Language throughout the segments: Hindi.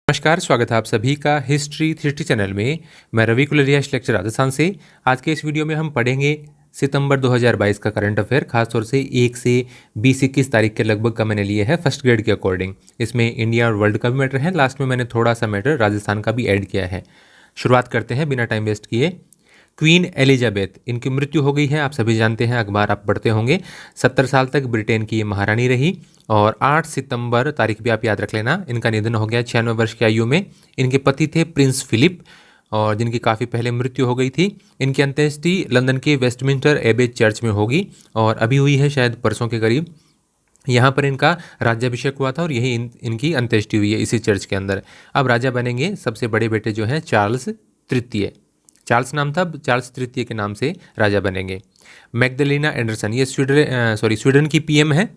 नमस्कार, स्वागत है आप सभी का हिस्ट्री 360 चैनल में। मैं रवि कुलरिया, लेक्चर राजस्थान से। आज के इस वीडियो में हम पढ़ेंगे सितंबर 2022 का करंट अफेयर, खासतौर से 1 से 20-21 तारीख के लगभग का मैंने लिए है फर्स्ट ग्रेड के अकॉर्डिंग। इसमें इंडिया और वर्ल्ड का भी मैटर है, लास्ट में मैंने थोड़ा सा मैटर राजस्थान का भी ऐड किया है। शुरुआत करते हैं बिना टाइम वेस्ट किए। क्वीन एलिजाबेथ, इनकी मृत्यु हो गई है, आप सभी जानते हैं, अखबार आप पढ़ते होंगे। 70 साल तक ब्रिटेन की ये महारानी रही और 8 सितंबर तारीख भी आप याद रख लेना, इनका निधन हो गया 96 वर्ष की आयु में। इनके पति थे प्रिंस फिलिप, और जिनकी काफ़ी पहले मृत्यु हो गई थी। इनकी अंत्येष्टि लंदन के वेस्टमिंस्टर एबे चर्च में होगी और अभी हुई है, शायद परसों के करीब। यहाँ पर इनका राज्याभिषेक हुआ था और यही इनकी अंत्येष्टि हुई है इसी चर्च के अंदर। अब राजा बनेंगे सबसे बड़े बेटे जो हैं चार्ल्स तृतीय। चार्ल्स नाम था, चार्ल्स तृतीय के नाम से राजा बनेंगे। मैग्दलेना एंडरसन, ये स्वीडन की पीएम है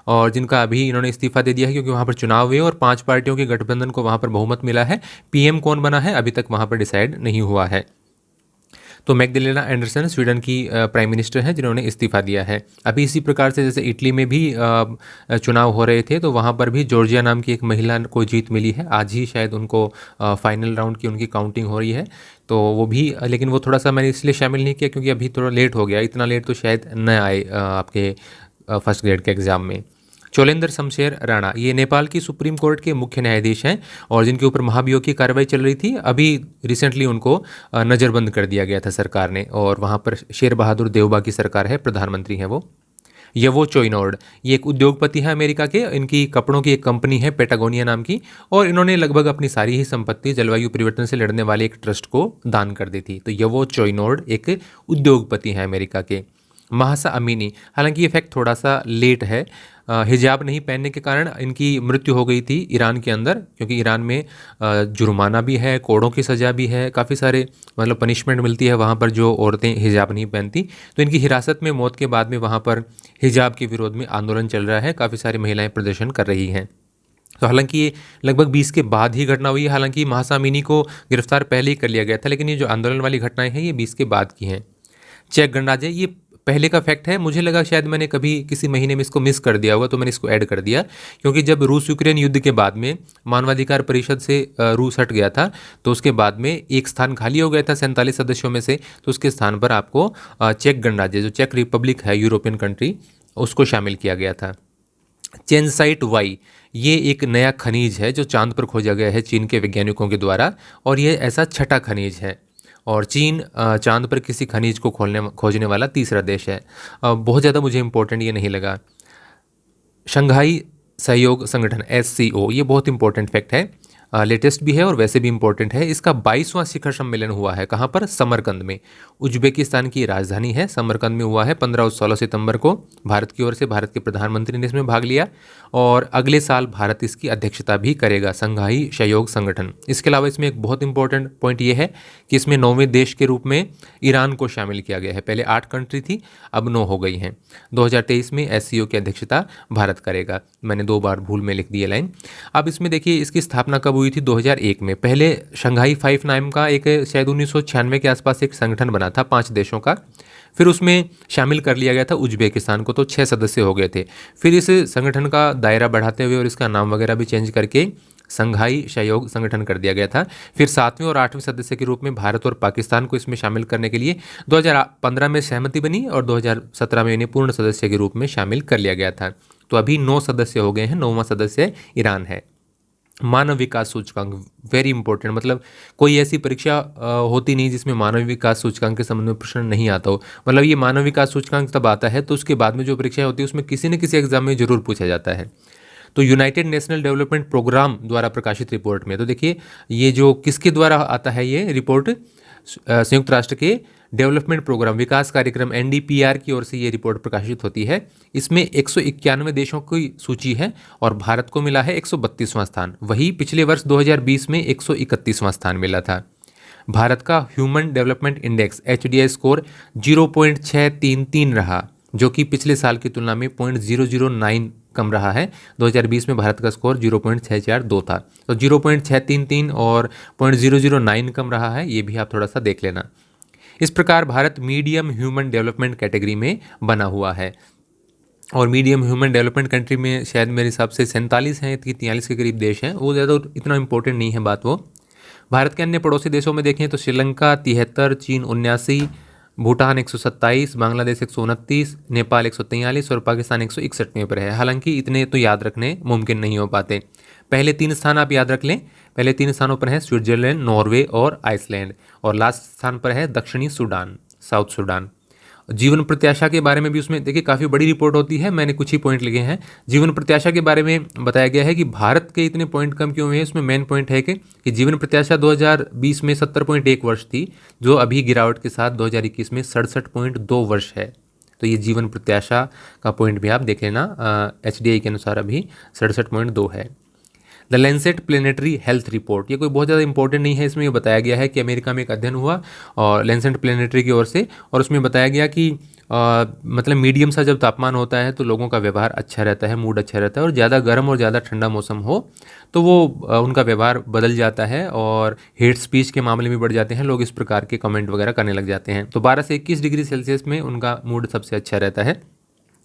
और जिनका अभी इन्होंने इस्तीफा दे दिया है क्योंकि वहाँ पर चुनाव हुए और 5 पार्टियों के गठबंधन को वहाँ पर बहुमत मिला है। पीएम कौन बना है अभी तक वहाँ पर डिसाइड नहीं हुआ है। तो मैग्दलेना एंडरसन स्वीडन की प्राइम मिनिस्टर हैं जिन्होंने इस्तीफा दिया है। अभी इसी प्रकार से जैसे इटली में भी चुनाव हो रहे थे तो वहाँ पर भी जॉर्जिया नाम की एक महिला को जीत मिली है। आज ही शायद उनको फाइनल राउंड की उनकी काउंटिंग हो रही है, तो वो भी, लेकिन वो थोड़ा सा मैंने इसलिए शामिल नहीं किया क्योंकि अभी थोड़ा लेट हो गया। इतना लेट तो शायद न आए आपके फर्स्ट ग्रेड के एग्ज़ाम में। चोलेंद्र शमशेर राणा, ये नेपाल की सुप्रीम कोर्ट के मुख्य न्यायाधीश हैं और जिनके ऊपर महाभियोग की कार्रवाई चल रही थी। अभी रिसेंटली उनको नज़रबंद कर दिया गया था सरकार ने, और वहाँ पर शेर बहादुर देवबा की सरकार है, प्रधानमंत्री हैं वो। यवो चोइनोड, ये एक उद्योगपति हैं अमेरिका के। इनकी कपड़ों की एक कंपनी है पेटागोनिया नाम की, और इन्होंने लगभग अपनी सारी ही संपत्ति जलवायु परिवर्तन से लड़ने वाले एक ट्रस्ट को दान कर दी थी। तो यवो चोइनोड एक उद्योगपति हैं अमेरिका के। महासा अमीनी, हालांकि ये फैक्ट थोड़ा सा लेट है। हिजाब नहीं पहनने के कारण इनकी मृत्यु हो गई थी ईरान के अंदर, क्योंकि ईरान में जुर्माना भी है, कोड़ों की सज़ा भी है, काफ़ी सारे मतलब पनिशमेंट मिलती है वहाँ पर जो औरतें हिजाब नहीं पहनती। तो इनकी हिरासत में मौत के बाद में वहाँ पर हिजाब के विरोध में आंदोलन चल रहा है, काफ़ी सारी महिलाएं प्रदर्शन कर रही हैं। तो हालांकि ये लगभग 20 के बाद ही घटना हुई है। हालांकि महासा अमीनी को गिरफ्तार पहले ही कर लिया गया था, लेकिन ये जो आंदोलन वाली घटनाएं हैं ये 20 के बाद की हैं। चेक गणराज्य, ये पहले का फैक्ट है, मुझे लगा शायद मैंने कभी किसी महीने में इसको मिस कर दिया होगा, तो मैंने इसको ऐड कर दिया क्योंकि जब रूस यूक्रेन युद्ध के बाद में मानवाधिकार परिषद से रूस हट गया था तो उसके बाद में एक स्थान खाली हो गया था 47 सदस्यों में से, तो उसके स्थान पर आपको चेक गणराज्य, जो चेक रिपब्लिक है यूरोपियन कंट्री, उसको शामिल किया गया था। चेनसाइट वाई, ये एक नया खनिज है जो चांद पर खोजा गया है चीन के वैज्ञानिकों के द्वारा, और ये ऐसा छठा खनिज है, और चीन चांद पर किसी खनिज को खोजने वाला तीसरा देश है। बहुत ज़्यादा मुझे इंपॉर्टेंट ये नहीं लगा। शंघाई सहयोग संगठन SCO, ये बहुत इंपॉर्टेंट फैक्ट है, लेटेस्ट भी है और वैसे भी इंपॉर्टेंट है। इसका 22वां शिखर सम्मेलन हुआ है, कहाँ पर? समरकंद में। उज्बेकिस्तान की राजधानी है, समरकंद में हुआ है 15 और 16 सितंबर को। भारत की ओर से भारत के प्रधानमंत्री ने इसमें भाग लिया और अगले साल भारत इसकी अध्यक्षता भी करेगा, शंघाई सहयोग संगठन। इसके अलावा इसमें एक बहुत इंपॉर्टेंट पॉइंट ये है कि इसमें 9वें देश के रूप में ईरान को शामिल किया गया है। पहले 8 कंट्री थी, अब 9 हो गई हैं। 2023 में SCO की अध्यक्षता भारत करेगा। मैंने 2 बार भूल में लिख दी है लाइन। अब इसमें देखिए इसकी स्थापना कब हुई थी? 2001 में। पहले शंघाई 5 नाम का एक शायद 1996 के आसपास एक संगठन बना था 5 देशों का, फिर उसमें शामिल कर लिया गया था उज्बेकिस्तान को, तो 6 सदस्य हो गए थे। फिर इस संगठन का दायरा बढ़ाते हुए और इसका नाम वगैरह भी चेंज करके शंघाई सहयोग संगठन कर दिया गया था। फिर 7वें और 8वें सदस्य के रूप में भारत और पाकिस्तान को इसमें शामिल करने के लिए 2015 में सहमति बनी और 2017 में इन्हें पूर्ण सदस्य के रूप में शामिल कर लिया गया था। तो अभी 9 सदस्य हो गए हैं, 9वां सदस्य ईरान है। मानव विकास सूचकांक, वेरी इंपॉर्टेंट, मतलब कोई ऐसी परीक्षा होती नहीं जिसमें मानव विकास सूचकांक के संबंध में प्रश्न नहीं आता हो। मतलब ये मानव विकास सूचकांक तब आता है तो उसके बाद में जो परीक्षाएं होती है उसमें किसी न किसी एग्जाम में जरूर पूछा जाता है। तो यूनाइटेड नेशनल डेवलपमेंट प्रोग्राम द्वारा प्रकाशित रिपोर्ट में, तो देखिए ये जो किसके द्वारा आता है ये रिपोर्ट, संयुक्त राष्ट्र के डेवलपमेंट प्रोग्राम, विकास कार्यक्रम NDPR की ओर से ये रिपोर्ट प्रकाशित होती है। इसमें 191 देशों की सूची है और भारत को मिला है 132वां स्थान। वही पिछले वर्ष 2020 में 131वां स्थान मिला था। भारत का human development index HDI score 0.633 रहा, जो कि पिछले साल की तुलना में 0.009 कम रहा है। 2020 में भारत का स्कोर 0.642 था, तो 0.633 और 0.009 कम रहा है, ये भी आप थोड़ा सा देख लेना। इस प्रकार Bharat medium human development category में बना हुआ है। और मीडियम ह्यूमन डेवलपमेंट कंट्री में शायद मेरे हिसाब से 47 हैं कि 43 के करीब देश हैं, वो ज़्यादा इतना इंपॉर्टेंट नहीं है बात वो। भारत के अन्य पड़ोसी देशों में देखें तो श्रीलंका 73, चीन 79, भूटान 127, बांग्लादेश 129, नेपाल 143 और पाकिस्तान 161वें पर है। हालांकि इतने तो याद रखने मुमकिन नहीं हो पाते। पहले 3 स्थान आप याद रख लें। पहले 3 स्थानों पर हैं स्विट्जरलैंड, नॉर्वे और आइसलैंड, और लास्ट स्थान पर है दक्षिणी सूडान, साउथ सूडान। जीवन प्रत्याशा के बारे में भी उसमें देखिए काफ़ी बड़ी रिपोर्ट होती है, मैंने कुछ ही पॉइंट लिखे हैं। जीवन प्रत्याशा के बारे में बताया गया है कि भारत के इतने पॉइंट कम क्यों हुए हैं। इसमें मेन पॉइंट है कि जीवन प्रत्याशा 2020 में 70.1 वर्ष थी, जो अभी गिरावट के साथ 2021 में 67.2 वर्ष है। तो ये जीवन प्रत्याशा का पॉइंट भी आप देख लेना, HDI के अनुसार अभी 67.2 है। The Lancet planetary health report, ये कोई बहुत ज़्यादा इंपॉर्टेंट नहीं है। इसमें ये बताया गया है कि अमेरिका में एक अध्ययन हुआ और लेंसेट प्लेनेटरी की ओर से, और उसमें बताया गया कि मतलब मीडियम सा जब तापमान होता है तो लोगों का व्यवहार अच्छा रहता है, मूड अच्छा रहता है, और ज़्यादा गर्म और ज़्यादा ठंडा मौसम हो तो वो उनका व्यवहार बदल जाता है और हेट स्पीच के मामले में बढ़ जाते हैं, लोग इस प्रकार के कमेंट वगैरह करने लग जाते हैं। तो 12 से 21 डिग्री सेल्सियस में उनका मूड सबसे अच्छा रहता है।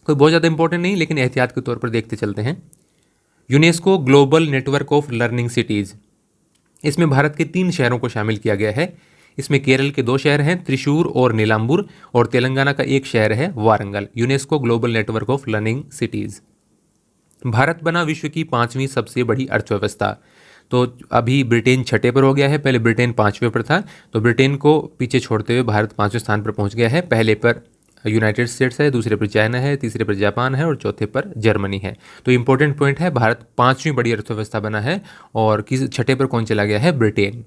कोई बहुत ज़्यादा इंपॉर्टेंट नहीं, लेकिन एहतियात के तौर पर देखते चलते हैं। UNESCO global network of learning cities, इसमें भारत के 3 शहरों को शामिल किया गया है। इसमें केरल के 2 शहर हैं, त्रिशूर और नीलांबूर, और तेलंगाना का 1 शहर है, Warangal. UNESCO global network of learning cities. Bharat बना विश्व की 5वीं सबसे बड़ी अर्थव्यवस्था। तो अभी ब्रिटेन 6ठे पर हो गया है, पहले ब्रिटेन 5वें पर था, तो ब्रिटेन को पीछे छोड़ते हुए भारत 5वें स्थान पर पहुंच गया है। पहले पर यूनाइटेड स्टेट्स है, दूसरे पर चाइना है, तीसरे पर जापान है और चौथे पर जर्मनी है। तो इंपॉर्टेंट पॉइंट है, भारत 5वीं बड़ी अर्थव्यवस्था बना है, और किस 6ठे पर कौन चला गया है? Britain.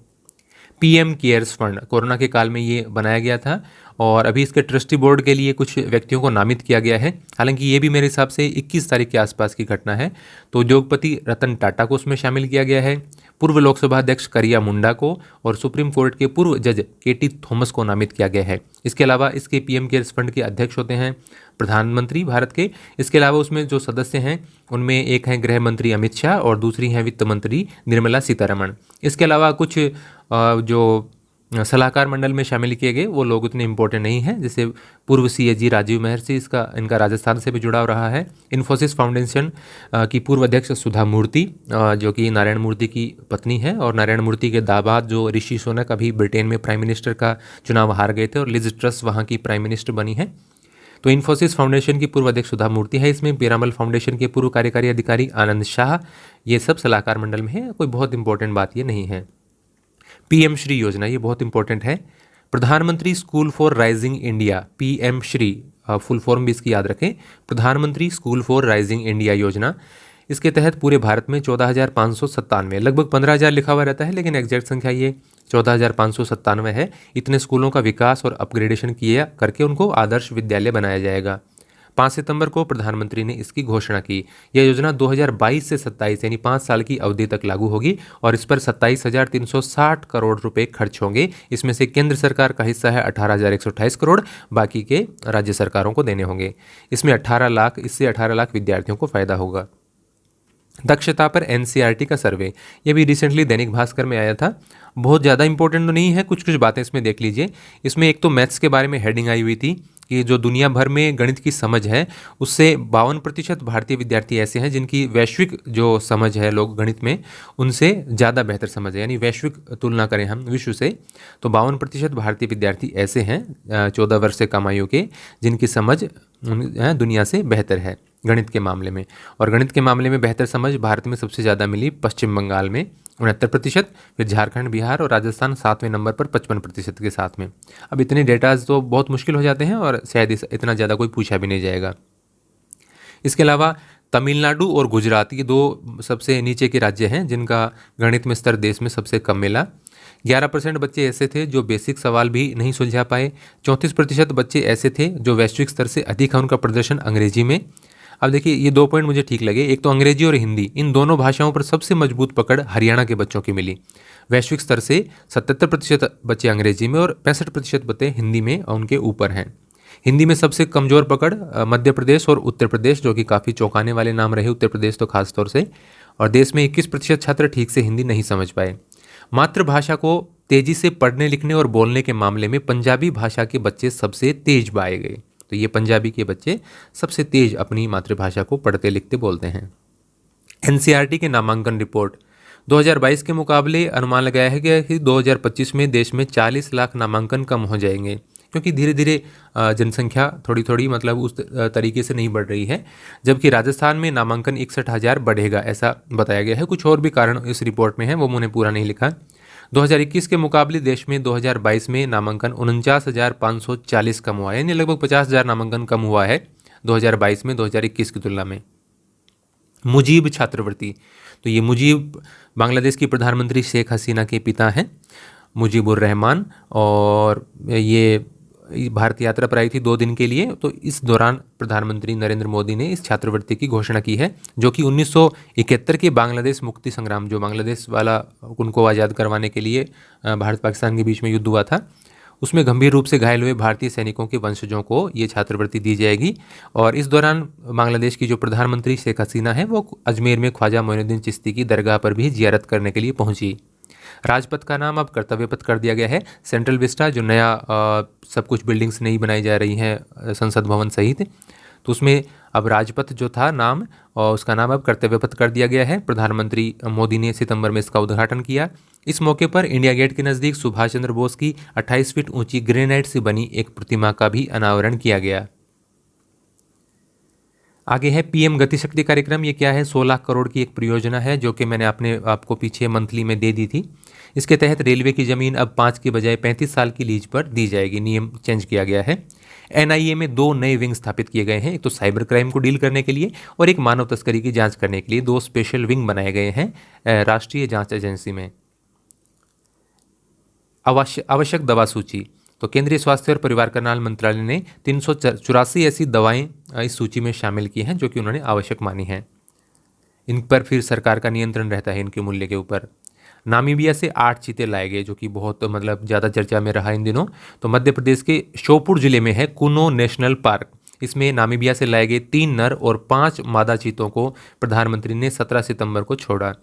PM cares fund, corona के काल में ये बनाया गया था, और अभी इसके ट्रस्टी बोर्ड के लिए कुछ व्यक्तियों को नामित किया गया है। हालांकि ये भी मेरे हिसाब से 21 तारीख के आसपास की घटना है। तो उद्योगपति रतन टाटा को उसमें शामिल किया गया है, पूर्व लोकसभा अध्यक्ष करिया मुंडा को, और सुप्रीम कोर्ट के पूर्व जज KT थॉमस को नामित किया गया है। इसके अलावा इसके PM केयर्स फंड के अध्यक्ष होते हैं प्रधानमंत्री भारत के। इसके अलावा उसमें जो सदस्य हैं उनमें एक हैं गृह मंत्री अमित शाह और दूसरी हैं वित्त मंत्री निर्मला सीतारमण। इसके अलावा कुछ जो सलाहकार मंडल में शामिल किए गए वो लोग उतने इंपॉर्टेंट नहीं हैं, जैसे पूर्व CAG राजीव महर्षि, इनका राजस्थान से भी जुड़ाव रहा है। इन्फोसिस फाउंडेशन की पूर्व अध्यक्ष सुधा मूर्ति, जो कि नारायण मूर्ति की पत्नी है, और नारायण मूर्ति के दामाद जो ऋषि सुनक अभी ब्रिटेन में प्राइम मिनिस्टर का चुनाव हार गए थे, और लिज ट्रस वहाँ की प्राइम मिनिस्टर बनी है। तो इन्फोसिस फाउंडेशन की पूर्व अध्यक्ष सुधा मूर्ति है इसमें। पीरामल फाउंडेशन के पूर्व कार्यकारी अधिकारी आनंद शाह, ये सब सलाहकार मंडल में है। कोई बहुत इंपॉर्टेंट बात ये नहीं है। PM श्री योजना, ये बहुत इंपॉर्टेंट है। प्रधानमंत्री school for rising India, PM Shri, full form भी इसकी याद रखें, प्रधानमंत्री स्कूल फॉर राइजिंग इंडिया योजना। इसके तहत पूरे भारत में 14,597, लगभग 15,000 लिखा हुआ रहता है, लेकिन एग्जैक्ट संख्या ये 14,597 है। इतने स्कूलों का विकास और अपग्रेडेशन किया करके उनको आदर्श विद्यालय बनाया जाएगा। 5 सितंबर को प्रधानमंत्री ने इसकी घोषणा की। यह योजना 2022 से 27 यानी 5 साल की अवधि तक लागू होगी, और इस पर 27,360 करोड़ रुपए खर्च होंगे। इसमें से केंद्र सरकार का हिस्सा है 18,128 करोड़, बाकी के राज्य सरकारों को देने होंगे। इसमें 18 लाख विद्यार्थियों को फायदा होगा। दक्षता पर NCERT का सर्वे, ये भी रिसेंटली दैनिक भास्कर में आया था। बहुत ज़्यादा इंपॉर्टेंट तो नहीं है, कुछ कुछ बातें इसमें देख लीजिए। इसमें एक तो मैथ्स के बारे में हेडिंग आई हुई थी कि जो दुनिया भर में गणित की समझ है उससे 52% भारतीय विद्यार्थी ऐसे हैं जिनकी वैश्विक जो समझ है, लोग गणित में उनसे ज़्यादा बेहतर समझ है, यानी वैश्विक तुलना करें हम विश्व से तो 52% भारतीय विद्यार्थी ऐसे हैं 14 वर्ष से कम आयु के, जिनकी समझ दुनिया से बेहतर है गणित के मामले में। और गणित के मामले में बेहतर समझ भारत में सबसे ज़्यादा मिली पश्चिम बंगाल में 69%, फिर झारखंड, बिहार और राजस्थान 7वें नंबर पर 55% के साथ में। अब इतने डेटाज तो बहुत मुश्किल हो जाते हैं और शायद इतना ज़्यादा कोई पूछा भी नहीं जाएगा। इसके अलावा तमिलनाडु और गुजरात, ये 2 सबसे नीचे के राज्य हैं जिनका गणित में स्तर देश में सबसे कम मिला। 11% बच्चे ऐसे थे जो बेसिक सवाल भी नहीं सुलझा पाए। 34% बच्चे ऐसे थे जो वैश्विक स्तर से अधिक है उनका प्रदर्शन अंग्रेजी में। अब देखिए ये 2 पॉइंट मुझे ठीक लगे, एक तो अंग्रेजी और हिंदी, इन दोनों भाषाओं पर सबसे मजबूत पकड़ हरियाणा के बच्चों की मिली। वैश्विक स्तर से 77% बच्चे अंग्रेजी में और 65% बच्चे हिंदी में और उनके ऊपर हैं। हिंदी में सबसे कमज़ोर पकड़ मध्य प्रदेश और उत्तर प्रदेश, जो कि काफ़ी चौंकाने वाले नाम रहे, उत्तर प्रदेश तो खास तौर से। और देश में 21% छात्र ठीक से हिंदी नहीं समझ पाए। मातृभाषा को तेज़ी से पढ़ने लिखने और बोलने के मामले में पंजाबी भाषा के बच्चे सबसे तेज पाए गए। तो ये पंजाबी के बच्चे सबसे तेज अपनी मातृभाषा को पढ़ते लिखते बोलते हैं। एनसीईआरटी के नामांकन रिपोर्ट 2022 के मुकाबले अनुमान लगाया गया है कि 2025 में देश में 40 लाख नामांकन कम हो जाएंगे, क्योंकि धीरे धीरे जनसंख्या थोड़ी थोड़ी मतलब उस तरीके से नहीं बढ़ रही है, जबकि राजस्थान में नामांकन 61,000 बढ़ेगा ऐसा बताया गया है। कुछ और भी कारण इस रिपोर्ट में है, वो मैंने पूरा नहीं लिखा। 2021 के मुकाबले देश में 2022 में नामांकन 49,540 कम हुआ है, यानी लगभग 50,000 नामांकन कम हुआ है 2022 में 2021 की तुलना में। मुजीब छात्रवृत्ति, तो ये मुजीब बांग्लादेश की प्रधानमंत्री शेख हसीना के पिता हैं, मुजीबुर रहमान, और ये भारत यात्रा पर आई थी 2 दिन के लिए। तो इस दौरान प्रधानमंत्री नरेंद्र मोदी ने इस छात्रवृत्ति की घोषणा की है, जो कि 1971 के बांग्लादेश मुक्ति संग्राम, जो बांग्लादेश वाला उनको आज़ाद करवाने के लिए भारत पाकिस्तान के बीच में युद्ध हुआ था, उसमें गंभीर रूप से घायल हुए भारतीय सैनिकों के वंशजों को ये छात्रवृत्ति दी जाएगी। और इस दौरान बांग्लादेश की जो प्रधानमंत्री शेख हसीना है वो अजमेर में ख्वाजा मोइनुद्दीन चिश्ती की दरगाह पर भी जियारत करने के लिए पहुंची। राजपथ का नाम अब कर्तव्य पथ कर दिया गया है। सेंट्रल विस्टा जो नया सब कुछ बिल्डिंग्स नई बनाई जा रही हैं संसद भवन सहित, तो उसमें अब राजपथ जो था नाम, और उसका नाम अब कर्तव्य पथ कर दिया गया है। प्रधानमंत्री मोदी ने सितंबर में इसका उद्घाटन किया। इस मौके पर इंडिया गेट के नज़दीक सुभाष चंद्र बोस की 28 फीट ऊंची ग्रेनाइट से बनी एक प्रतिमा का भी अनावरण किया गया। आगे है पीएम गति शक्ति कार्यक्रम। ये क्या है? 16 लाख करोड़ की एक परियोजना है, जो कि मैंने आपको पीछे मंथली में दे दी थी। इसके तहत रेलवे की ज़मीन अब 5 के बजाय 35 साल की लीज पर दी जाएगी। नियम चेंज किया गया है। एनआईए में 2 नए विंग स्थापित किए गए हैं, एक तो साइबर क्राइम को डील करने के लिए और एक मानव तस्करी की जांच करने के लिए 2 स्पेशल विंग बनाए गए हैं राष्ट्रीय जांच एजेंसी में। आवश्यक दवा सूची, तो केंद्रीय स्वास्थ्य और परिवार कल्याण मंत्रालय ने 384 ऐसी दवाएं इस सूची में शामिल की हैं जो कि उन्होंने आवश्यक मानी हैं। इन पर फिर सरकार का नियंत्रण रहता है इनके मूल्य के ऊपर। नामीबिया से 8 चीते लाए गए, जो कि बहुत मतलब ज़्यादा चर्चा में रहा इन दिनों। तो मध्य प्रदेश के श्योपुर जिले में है कुनो नेशनल पार्क। इसमें नामीबिया से लाए गए 3 नर और 5 मादा चीतों को प्रधानमंत्री ने 17 सितंबर को छोड़ा।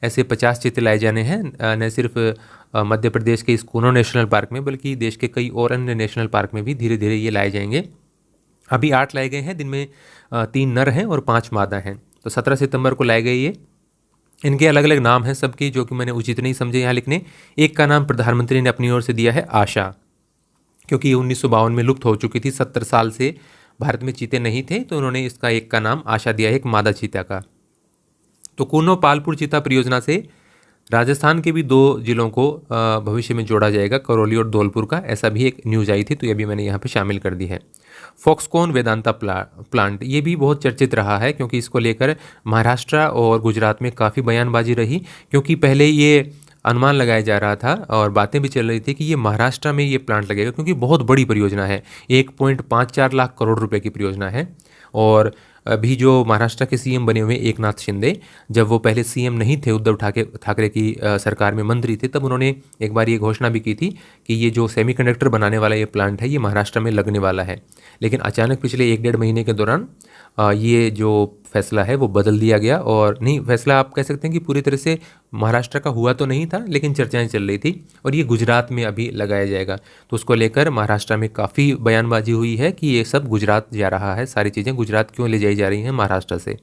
ऐसे 50 चीते लाए जाने हैं, न सिर्फ मध्य प्रदेश के इस कुनो नेशनल पार्क में, बल्कि देश के कई और अन्य नेशनल पार्क में भी धीरे धीरे ये लाए जाएंगे। अभी 8 लाए गए हैं, जिनमें 3 नर हैं और 5 मादा हैं। तो 17 सितंबर को लाए गए ये। इनके अलग अलग नाम हैं सबके, जो कि मैंने उचित नहीं समझे यहाँ लिखने। एक का नाम प्रधानमंत्री ने अपनी ओर से दिया है आशा, क्योंकि ये 1952 में लुप्त हो चुकी थी। 70 साल से भारत में चीते नहीं थे, तो उन्होंने इसका एक का नाम आशा दिया है, एक मादा चीता का। तो कुनो पालपुर चीता परियोजना से राजस्थान के भी 2 जिलों को भविष्य में जोड़ा जाएगा, करौली और धौलपुर का। ऐसा भी एक न्यूज़ आई थी, तो ये भी मैंने यहाँ पे शामिल कर दी है। फॉक्सकॉन वेदांता प्लांट, ये भी बहुत चर्चित रहा है, क्योंकि इसको लेकर महाराष्ट्र और गुजरात में काफ़ी बयानबाजी रही। क्योंकि पहले ये अनुमान लगाया जा रहा था और बातें भी चल रही थी कि ये महाराष्ट्र में ये प्लांट लगेगा, क्योंकि बहुत बड़ी परियोजना है। 1.54 लाख करोड़ रुपए की परियोजना है। और अभी जो महाराष्ट्र के सीएम बने हुए एकनाथ शिंदे, जब वो पहले सीएम नहीं थे, उद्धव ठाकरे की सरकार में मंत्री थे, तब उन्होंने एक बार ये घोषणा भी की थी कि ये जो सेमीकंडक्टर बनाने वाला ये प्लांट है, ये महाराष्ट्र में लगने वाला है। लेकिन अचानक पिछले 1-1.5 महीने के दौरान ये जो फैसला है वो बदल दिया गया। और नहीं, फैसला आप कह सकते हैं कि पूरी तरह से महाराष्ट्र का हुआ तो नहीं था, लेकिन चर्चाएं चल रही थी। और ये गुजरात में अभी लगाया जाएगा, तो उसको लेकर महाराष्ट्र में काफ़ी बयानबाजी हुई है कि ये सब गुजरात जा रहा है, सारी चीज़ें गुजरात क्यों ले जाई जा रही हैं महाराष्ट्र से।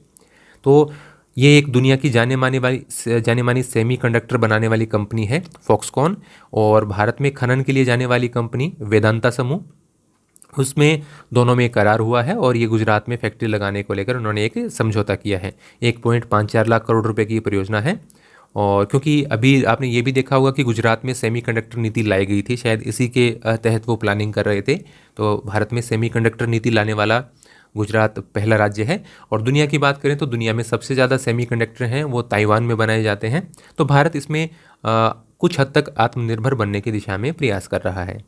तो ये एक दुनिया की जाने मानी सेमीकंडक्टर बनाने वाली कंपनी है फॉक्सकॉन, और भारत में खनन के लिए जाने वाली कंपनी वेदांता समूह, उसमें दोनों में करार हुआ है। और ये गुजरात में फैक्ट्री लगाने को लेकर उन्होंने एक समझौता किया है। 1.54 लाख करोड़ रुपए की परियोजना है। और क्योंकि अभी आपने ये भी देखा होगा कि गुजरात में सेमीकंडक्टर नीति लाई गई थी, शायद इसी के तहत वो प्लानिंग कर रहे थे। तो भारत में सेमीकंडक्टर नीति लाने वाला गुजरात पहला राज्य है। और दुनिया की बात करें तो दुनिया में सबसे ज़्यादा सेमीकंडक्टर हैं वो ताइवान में बनाए जाते हैं। तो भारत इसमें कुछ हद तक आत्मनिर्भर बनने की दिशा में प्रयास कर रहा है।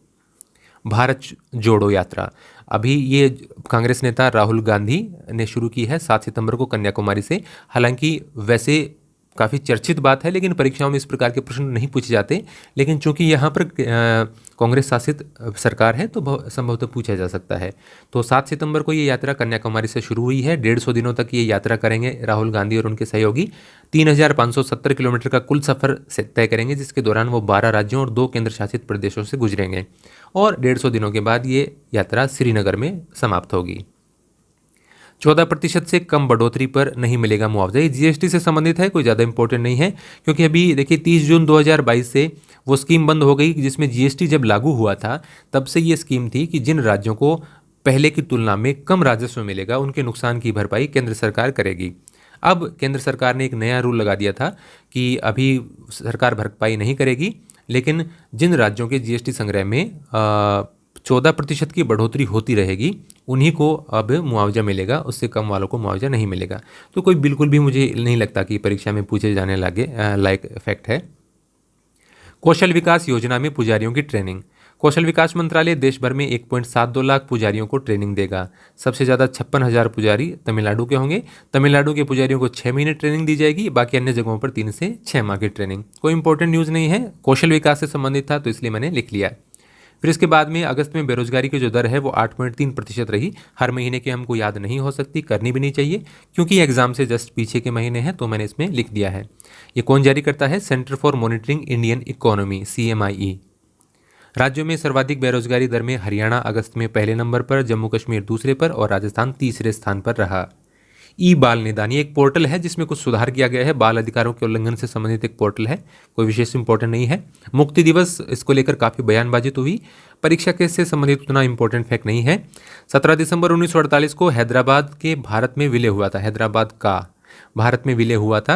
भारत जोड़ो यात्रा, अभी ये कांग्रेस नेता राहुल गांधी ने शुरू की है 7 सितंबर को कन्याकुमारी से। हालांकि वैसे काफ़ी चर्चित बात है, लेकिन परीक्षाओं में इस प्रकार के प्रश्न नहीं पूछे जाते। लेकिन चूंकि यहाँ पर कांग्रेस शासित सरकार है तो संभवतः पूछा जा सकता है। तो 7 सितंबर को ये यात्रा कन्याकुमारी से शुरू हुई है। 150 दिनों तक ये यात्रा करेंगे राहुल गांधी और उनके सहयोगी। 3570 किलोमीटर का कुल सफर तय करेंगे, जिसके दौरान वो 12 राज्यों और 2 केंद्र शासित प्रदेशों से गुजरेंगे और 150 दिनों के बाद ये यात्रा श्रीनगर में समाप्त होगी। 14% से कम बढ़ोतरी पर नहीं मिलेगा मुआवजा। ये जीएसटी से संबंधित है, कोई ज़्यादा इंपॉर्टेंट नहीं है, क्योंकि अभी देखिए 30 जून 2022 से वो स्कीम बंद हो गई, जिसमें जीएसटी जब लागू हुआ था तब से ये स्कीम थी कि जिन राज्यों को पहले की तुलना में कम राजस्व मिलेगा उनके नुकसान की भरपाई केंद्र सरकार करेगी। अब केंद्र सरकार ने एक नया रूल लगा दिया था कि अभी सरकार भरपाई नहीं करेगी, लेकिन जिन राज्यों के जीएसटी संग्रह में 14% की बढ़ोतरी होती रहेगी उन्हीं को अब मुआवजा मिलेगा, उससे कम वालों को मुआवजा नहीं मिलेगा। तो कोई बिल्कुल भी मुझे नहीं लगता कि परीक्षा में पूछे जाने लायक फैक्ट है। कौशल विकास योजना में पुजारियों की ट्रेनिंग। कौशल विकास मंत्रालय देश भर में 1.72 लाख पुजारियों को ट्रेनिंग देगा। सबसे ज़्यादा 56,000 पुजारी तमिलनाडु के होंगे। तमिलनाडु के पुजारियों को 6 महीने ट्रेनिंग दी जाएगी, बाकी अन्य जगहों पर 3 से 6 माह की ट्रेनिंग। कोई इंपॉर्टेंट न्यूज़ नहीं है, कौशल विकास से संबंधित था तो इसलिए मैंने लिख लिया। फिर इसके बाद में अगस्त में बेरोजगारी की जो दर है वो 8.3% रही। हर महीने की हमको याद नहीं हो सकती, करनी भी नहीं चाहिए, क्योंकि एग्जाम से जस्ट पीछे के महीने हैं, तो मैंने इसमें लिख दिया है। ये कौन जारी करता है? Centre for monitoring Indian economy, CMIE। राज्यों में सर्वाधिक बेरोजगारी दर में हरियाणा अगस्त में पहले नंबर पर, जम्मू कश्मीर दूसरे पर और राजस्थान तीसरे स्थान पर रहा। ई बाल निदान, ये एक पोर्टल है जिसमें कुछ सुधार किया गया है। बाल अधिकारों के उल्लंघन से संबंधित एक पोर्टल है, कोई विशेष इंपॉर्टेंट नहीं है। मुक्ति दिवस, इसको लेकर काफ़ी बयानबाजी तो हुई, परीक्षा के से संबंधित उतना इंपॉर्टेंट फैक्ट नहीं है। 17 दिसंबर 1948 को हैदराबाद के भारत में विलय हुआ था। हैदराबाद का भारत में विलय हुआ था।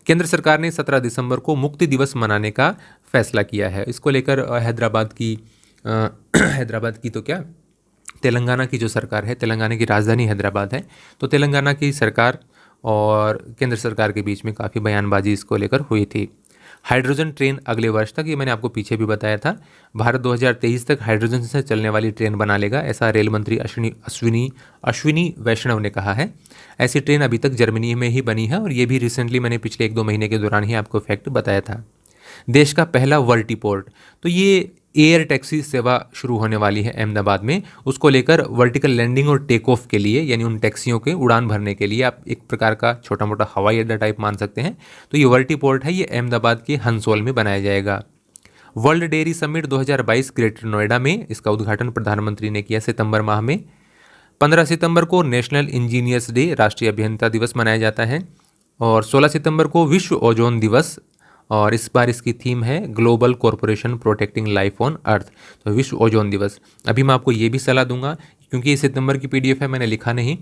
केंद्र सरकार ने 17 दिसंबर को मुक्ति दिवस मनाने का फैसला किया है। इसको लेकर हैदराबाद की तो क्या, तेलंगाना की जो सरकार है, तेलंगाना की राजधानी हैदराबाद है, तो तेलंगाना की सरकार और केंद्र सरकार के बीच में काफ़ी बयानबाजी इसको लेकर हुई थी। हाइड्रोजन ट्रेन अगले वर्ष तक, ये मैंने आपको पीछे भी बताया था, भारत 2023 तक हाइड्रोजन से चलने वाली ट्रेन बना लेगा, ऐसा रेल मंत्री अश्विनी वैष्णव ने कहा है। ऐसी ट्रेन अभी तक जर्मनी में ही बनी है और ये भी रिसेंटली मैंने पिछले 1-2 महीने के दौरान ही आपको फैक्ट बताया था। देश का पहला वर्टीपोर्ट, तो ये एयर टैक्सी सेवा शुरू होने वाली है अहमदाबाद में। उसको लेकर वर्टिकल लैंडिंग और टेक ऑफ के लिए, यानी उन टैक्सियों के उड़ान भरने के लिए, आप एक प्रकार का छोटा मोटा हवाई अड्डा टाइप मान सकते हैं। तो ये वर्टीपोर्ट है, ये अहमदाबाद के हंसोल में बनाया जाएगा। World dairy summit 2022 greater Noida में, इसका उद्घाटन प्रधानमंत्री ने किया सितंबर माह में। 15 सितंबर को नेशनल इंजीनियर्स डे, राष्ट्रीय अभियंता दिवस मनाया जाता है। और 16 सितंबर को विश्व ओजोन दिवस, और इस बार इसकी थीम है global corporation protecting life on earth, तो विश्व ओजोन दिवस। अभी मैं आपको ये भी सलाह दूंगा, क्योंकि ये सितंबर की PDF है, मैंने लिखा नहीं,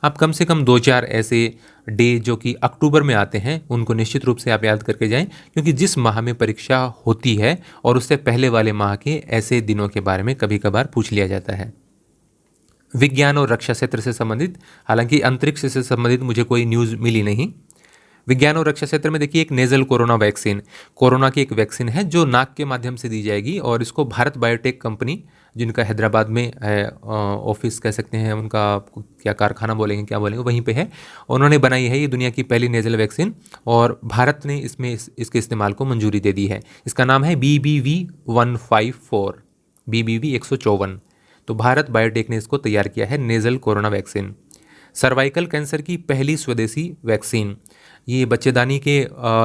आप कम से कम 2-4 ऐसे डे जो कि अक्टूबर में आते हैं उनको निश्चित रूप से आप याद करके जाएं, क्योंकि जिस माह में परीक्षा होती है और उससे पहले वाले माह के ऐसे दिनों के बारे में कभी कभार पूछ लिया जाता है। विज्ञान और रक्षा क्षेत्र से संबंधित, हालांकि अंतरिक्ष से संबंधित मुझे कोई न्यूज़ मिली नहीं। विज्ञान और रक्षा क्षेत्र में देखिए, एक नेजल कोरोना वैक्सीन, कोरोना की एक वैक्सीन है जो नाक के माध्यम से दी जाएगी, और इसको भारत बायोटेक कंपनी, जिनका हैदराबाद में है ऑफिस कह सकते हैं, उनका क्या कारखाना बोलेंगे क्या बोलेंगे, वहीं पे है, उन्होंने बनाई है ये दुनिया की पहली नेजल वैक्सीन, और भारत ने इसमें इसके इस्तेमाल को मंजूरी दे दी है। इसका नाम है BBV154, BBV 154। तो भारत बायोटेक ने इसको तैयार किया है, nasal corona vaccine. Cervical cancer की पहली स्वदेशी वैक्सीन, ये बच्चेदानी के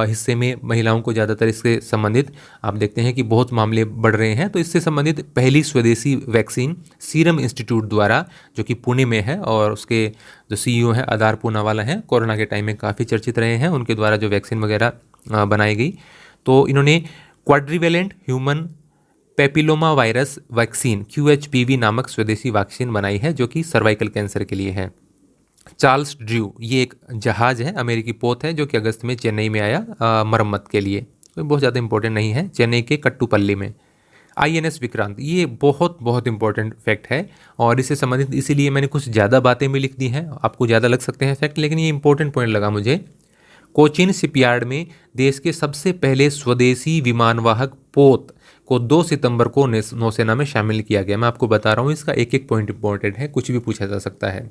हिस्से में महिलाओं को ज़्यादातर इससे संबंधित आप देखते हैं कि बहुत मामले बढ़ रहे हैं, तो इससे संबंधित पहली स्वदेशी वैक्सीन सीरम इंस्टीट्यूट द्वारा, जो कि पुणे में है, और उसके जो CEO हैं आधार पूनावाला हैं, कोरोना के टाइम में काफ़ी चर्चित रहे हैं, उनके द्वारा जो वैक्सीन वगैरह बनाई गई, तो इन्होंने quadrivalent human papilloma virus vaccine QHPV नामक स्वदेशी वैक्सीन बनाई है, जो कि सर्वाइकल कैंसर के लिए है। चार्ल्स ड्रू, ये एक जहाज़ है, अमेरिकी पोत है, जो कि अगस्त में चेन्नई में आया मरम्मत के लिए, तो बहुत ज़्यादा इंपॉर्टेंट नहीं है, चेन्नई के कट्टुपल्ली में। INS विक्रांत, ये बहुत बहुत इंपॉर्टेंट फैक्ट है, और इससे संबंधित इसीलिए मैंने कुछ ज़्यादा बातें भी लिख दी हैं, आपको ज़्यादा लग सकते हैं फैक्ट, लेकिन ये इंपॉर्टेंट पॉइंट लगा मुझे। कोचीन शिपयार्ड में देश के सबसे पहले स्वदेशी विमानवाहक पोत को 2 सितंबर को नौसेना में शामिल किया गया। मैं आपको बता रहा हूँ, इसका एक एक पॉइंट इंपॉर्टेंट है, कुछ भी पूछा जा सकता है।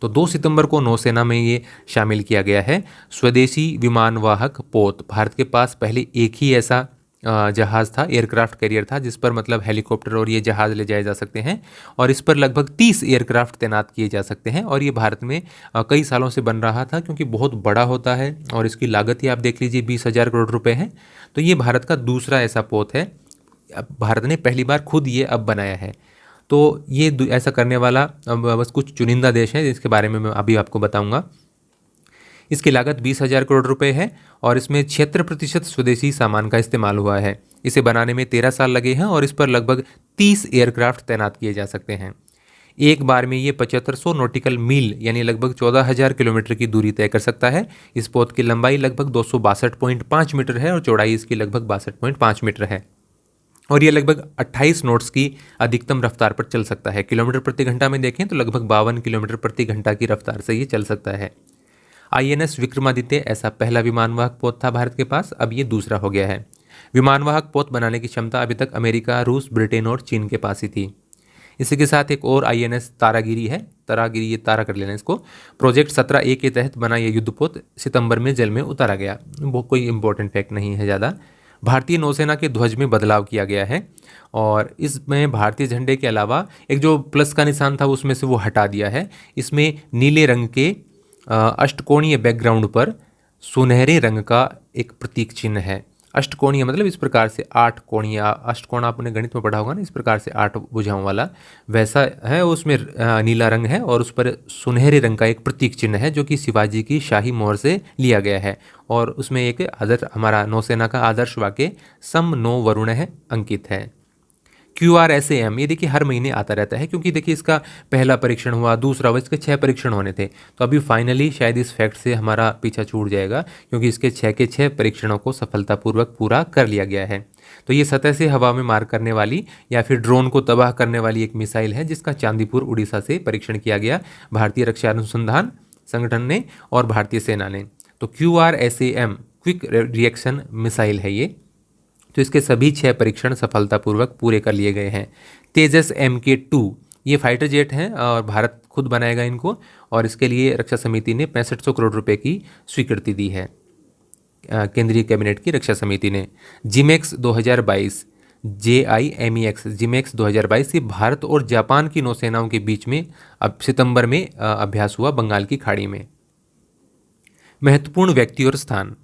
तो 2 सितंबर को नौसेना में ये शामिल किया गया है। स्वदेशी विमानवाहक पोत, भारत के पास पहले एक ही ऐसा जहाज़ था, एयरक्राफ्ट कैरियर था, जिस पर मतलब हेलीकॉप्टर और ये जहाज़ ले जाए जा सकते हैं और इस पर लगभग 30 एयरक्राफ्ट तैनात किए जा सकते हैं। और ये भारत में कई सालों से बन रहा था, क्योंकि बहुत बड़ा होता है और इसकी लागत ही आप देख लीजिए 20,000 करोड़ रुपए है। तो ये भारत का दूसरा ऐसा पोत है, अब भारत ने पहली बार खुद ये अब बनाया है। तो ये ऐसा करने वाला बस कुछ चुनिंदा देश है, जिसके बारे में मैं अभी आपको बताऊंगा। इसकी लागत 20,000 करोड़ रुपए है और इसमें 76% स्वदेशी सामान का इस्तेमाल हुआ है। इसे बनाने में 13 साल लगे हैं और इस पर लगभग 30 एयरक्राफ्ट तैनात किए जा सकते हैं। एक बार में ये 7500 नॉटिकल मील यानी लगभग 14,000 किलोमीटर की दूरी तय कर सकता है। इस पोत की लंबाई लगभग 262.5 मीटर है और चौड़ाई इसकी लगभग 62.5 मीटर है और ये लगभग 28 नॉट्स की अधिकतम रफ्तार पर चल सकता है। किलोमीटर प्रति घंटा में देखें तो लगभग 52 किलोमीटर प्रति घंटा की रफ्तार से ये चल सकता है। INS विक्रमादित्य ऐसा पहला विमानवाहक पोत था भारत के पास, अब ये दूसरा हो गया है। विमानवाहक पोत बनाने की क्षमता अभी तक अमेरिका, रूस, ब्रिटेन और चीन के पास ही थी। इसी के साथ एक और INS तारागिरी है, तारागिरी ये तारा कर लेना इसको। प्रोजेक्ट 17A के तहत बना यह युद्धपोत सितंबर में जल में उतारा गया। वो कोई इंपॉर्टेंट फैक्ट नहीं है ज़्यादा। भारतीय नौसेना के ध्वज में बदलाव किया गया है और इसमें भारतीय झंडे के अलावा एक जो प्लस का निशान था उसमें से वो हटा दिया है। इसमें नीले रंग के अष्टकोणीय बैकग्राउंड पर सुनहरे रंग का एक प्रतीक चिन्ह है। अष्टकोणीय मतलब इस प्रकार से 8 कोणीय, अष्टकोण आपने गणित में पढ़ा होगा ना, इस प्रकार से 8 भुजाओं वाला वैसा है। उसमें नीला रंग है और उस पर सुनहरे रंग का एक प्रतीक चिन्ह है जो कि शिवाजी की शाही मोहर से लिया गया है और उसमें एक आदर्श हमारा नौसेना का आदर्श वाक्य सम नो वरुण है अंकित है। QRSAM ये देखिए हर महीने आता रहता है, क्योंकि देखिए इसका पहला परीक्षण हुआ, दूसरा हुआ, इसके 6 परीक्षण होने थे। तो अभी फाइनली शायद इस फैक्ट से हमारा पीछा छूट जाएगा, क्योंकि इसके 6 के 6 परीक्षणों को सफलतापूर्वक पूरा कर लिया गया है। तो ये सतह से हवा में मार करने वाली या फिर ड्रोन को तबाह करने वाली एक मिसाइल है, जिसका चांदीपुर उड़ीसा से परीक्षण किया गया भारतीय रक्षा अनुसंधान संगठन ने और भारतीय सेना ने। तो QRSAM क्विक रिएक्शन मिसाइल है ये। तो इसके सभी 6 परीक्षण सफलतापूर्वक पूरे कर लिए गए हैं। तेजस MK2 ये फाइटर जेट हैं और भारत खुद बनाएगा इनको और इसके लिए रक्षा समिति ने 6500 करोड़ रुपए की स्वीकृति दी है, केंद्रीय कैबिनेट की रक्षा समिति ने। जिमेक्स 2022 JIMEX जिमेक्स 2022 ये भारत और जापान की नौसेनाओं के बीच में अब सितंबर में अभ्यास हुआ बंगाल की खाड़ी में। महत्वपूर्ण व्यक्ति और स्थान,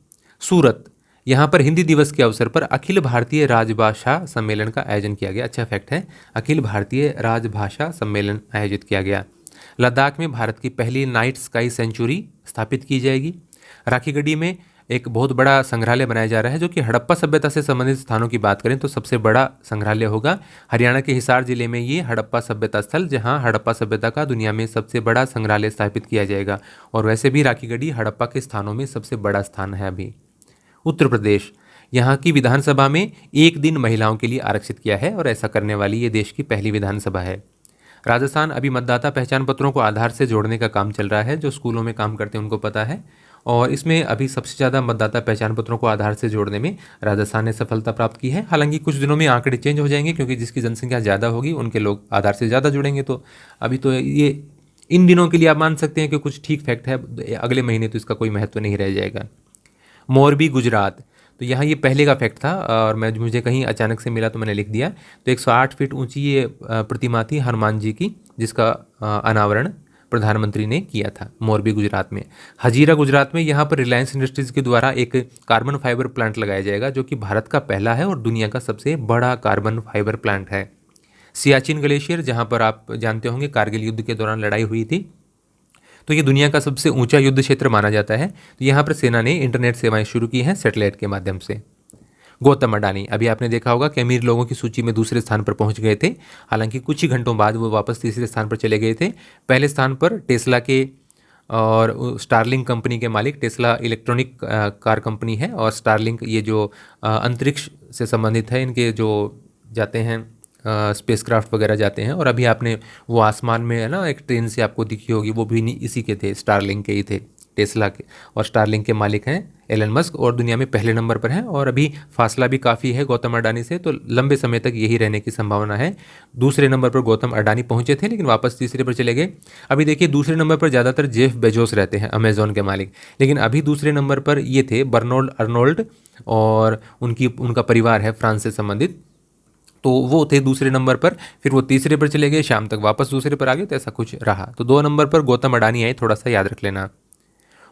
सूरत, यहाँ पर हिंदी दिवस के अवसर पर अखिल भारतीय राजभाषा सम्मेलन का आयोजन किया गया। अच्छा फैक्ट है, अखिल भारतीय राजभाषा सम्मेलन आयोजित किया गया। लद्दाख में भारत की पहली नाइट स्काई सेंचुरी स्थापित की जाएगी। राखीगढ़ी में एक बहुत बड़ा संग्रहालय बनाया जा रहा है, जो कि हड़प्पा सभ्यता से संबंधित स्थानों की बात करें तो सबसे बड़ा संग्रहालय होगा। हरियाणा के हिसार जिले में ये हड़प्पा सभ्यता स्थल, जहां हड़प्पा सभ्यता का दुनिया में सबसे बड़ा संग्रहालय स्थापित किया जाएगा। और वैसे भी राखीगढ़ी हड़प्पा के स्थानों में सबसे बड़ा स्थान है अभी। उत्तर प्रदेश, यहाँ की विधानसभा में 1 दिन महिलाओं के लिए आरक्षित किया है और ऐसा करने वाली ये देश की पहली विधानसभा है। राजस्थान, अभी मतदाता पहचान पत्रों को आधार से जोड़ने का काम चल रहा है, जो स्कूलों में काम करते हैं उनको पता है। और इसमें अभी सबसे ज़्यादा मतदाता पहचान पत्रों को आधार से जोड़ने में राजस्थान ने सफलता प्राप्त की है। हालांकि कुछ दिनों में आंकड़े चेंज हो जाएंगे, क्योंकि जिसकी जनसंख्या ज़्यादा होगी उनके लोग आधार से ज़्यादा जुड़ेंगे। तो अभी तो ये इन दिनों के लिए आप मान सकते हैं कि कुछ ठीक फैक्ट है, अगले महीने तो इसका कोई महत्व नहीं रह जाएगा। मोरबी, गुजरात, तो यहाँ ये पहले का फैक्ट था और मुझे कहीं अचानक से मिला तो मैंने लिख दिया। तो 108 फीट ऊंची ये प्रतिमा थी हनुमान जी की, जिसका अनावरण प्रधानमंत्री ने किया था मोरबी, गुजरात में। हजीरा, गुजरात में यहाँ पर रिलायंस इंडस्ट्रीज़ के द्वारा एक कार्बन फाइबर प्लांट लगाया जाएगा, जो कि भारत का पहला है और दुनिया का सबसे बड़ा कार्बन फाइबर प्लांट है। सियाचिन ग्लेशियर, जहाँ पर आप जानते होंगे कारगिल युद्ध के दौरान लड़ाई हुई थी, तो ये दुनिया का सबसे ऊंचा युद्ध क्षेत्र माना जाता है। तो यहाँ पर सेना ने इंटरनेट सेवाएं शुरू की हैं सैटेलाइट के माध्यम से। गौतम अडानी, अभी आपने देखा होगा कि अमीर लोगों की सूची में दूसरे स्थान पर पहुंच गए थे। हालांकि कुछ ही घंटों बाद वो वापस तीसरे स्थान पर चले गए थे। पहले स्थान पर टेस्ला के और स्टारलिंक कंपनी के मालिक, टेस्ला इलेक्ट्रॉनिक कार कंपनी है और स्टारलिंक ये जो अंतरिक्ष से संबंधित है, इनके जो जाते हैं स्पेसक्राफ्ट वगैरह जाते हैं। और अभी आपने वो आसमान में है ना एक ट्रेन से आपको दिखी होगी, वो भी इसी के थे, स्टारलिंक के ही थे। टेस्ला के और स्टारलिंक के मालिक हैं एलन मस्क, और दुनिया में पहले नंबर पर हैं। और अभी फासला भी काफ़ी है गौतम अडानी से, तो लंबे समय तक यही रहने की संभावना है। दूसरे नंबर पर गौतम अडानी पहुंचे थे लेकिन वापस तीसरे पर चले गए। अभी देखिए दूसरे नंबर पर ज़्यादातर जेफ बेजोस रहते हैं, अमेजोन के मालिक, लेकिन अभी दूसरे नंबर पर ये थे बर्नोल्ड अर्नोल्ड, और उनका परिवार है फ्रांस से संबंधित, तो वो थे दूसरे नंबर पर। फिर वो तीसरे पर चले गए, शाम तक वापस दूसरे पर आ गए, तो ऐसा कुछ रहा। तो 2 नंबर पर गौतम अडानी आए, थोड़ा सा याद रख लेना।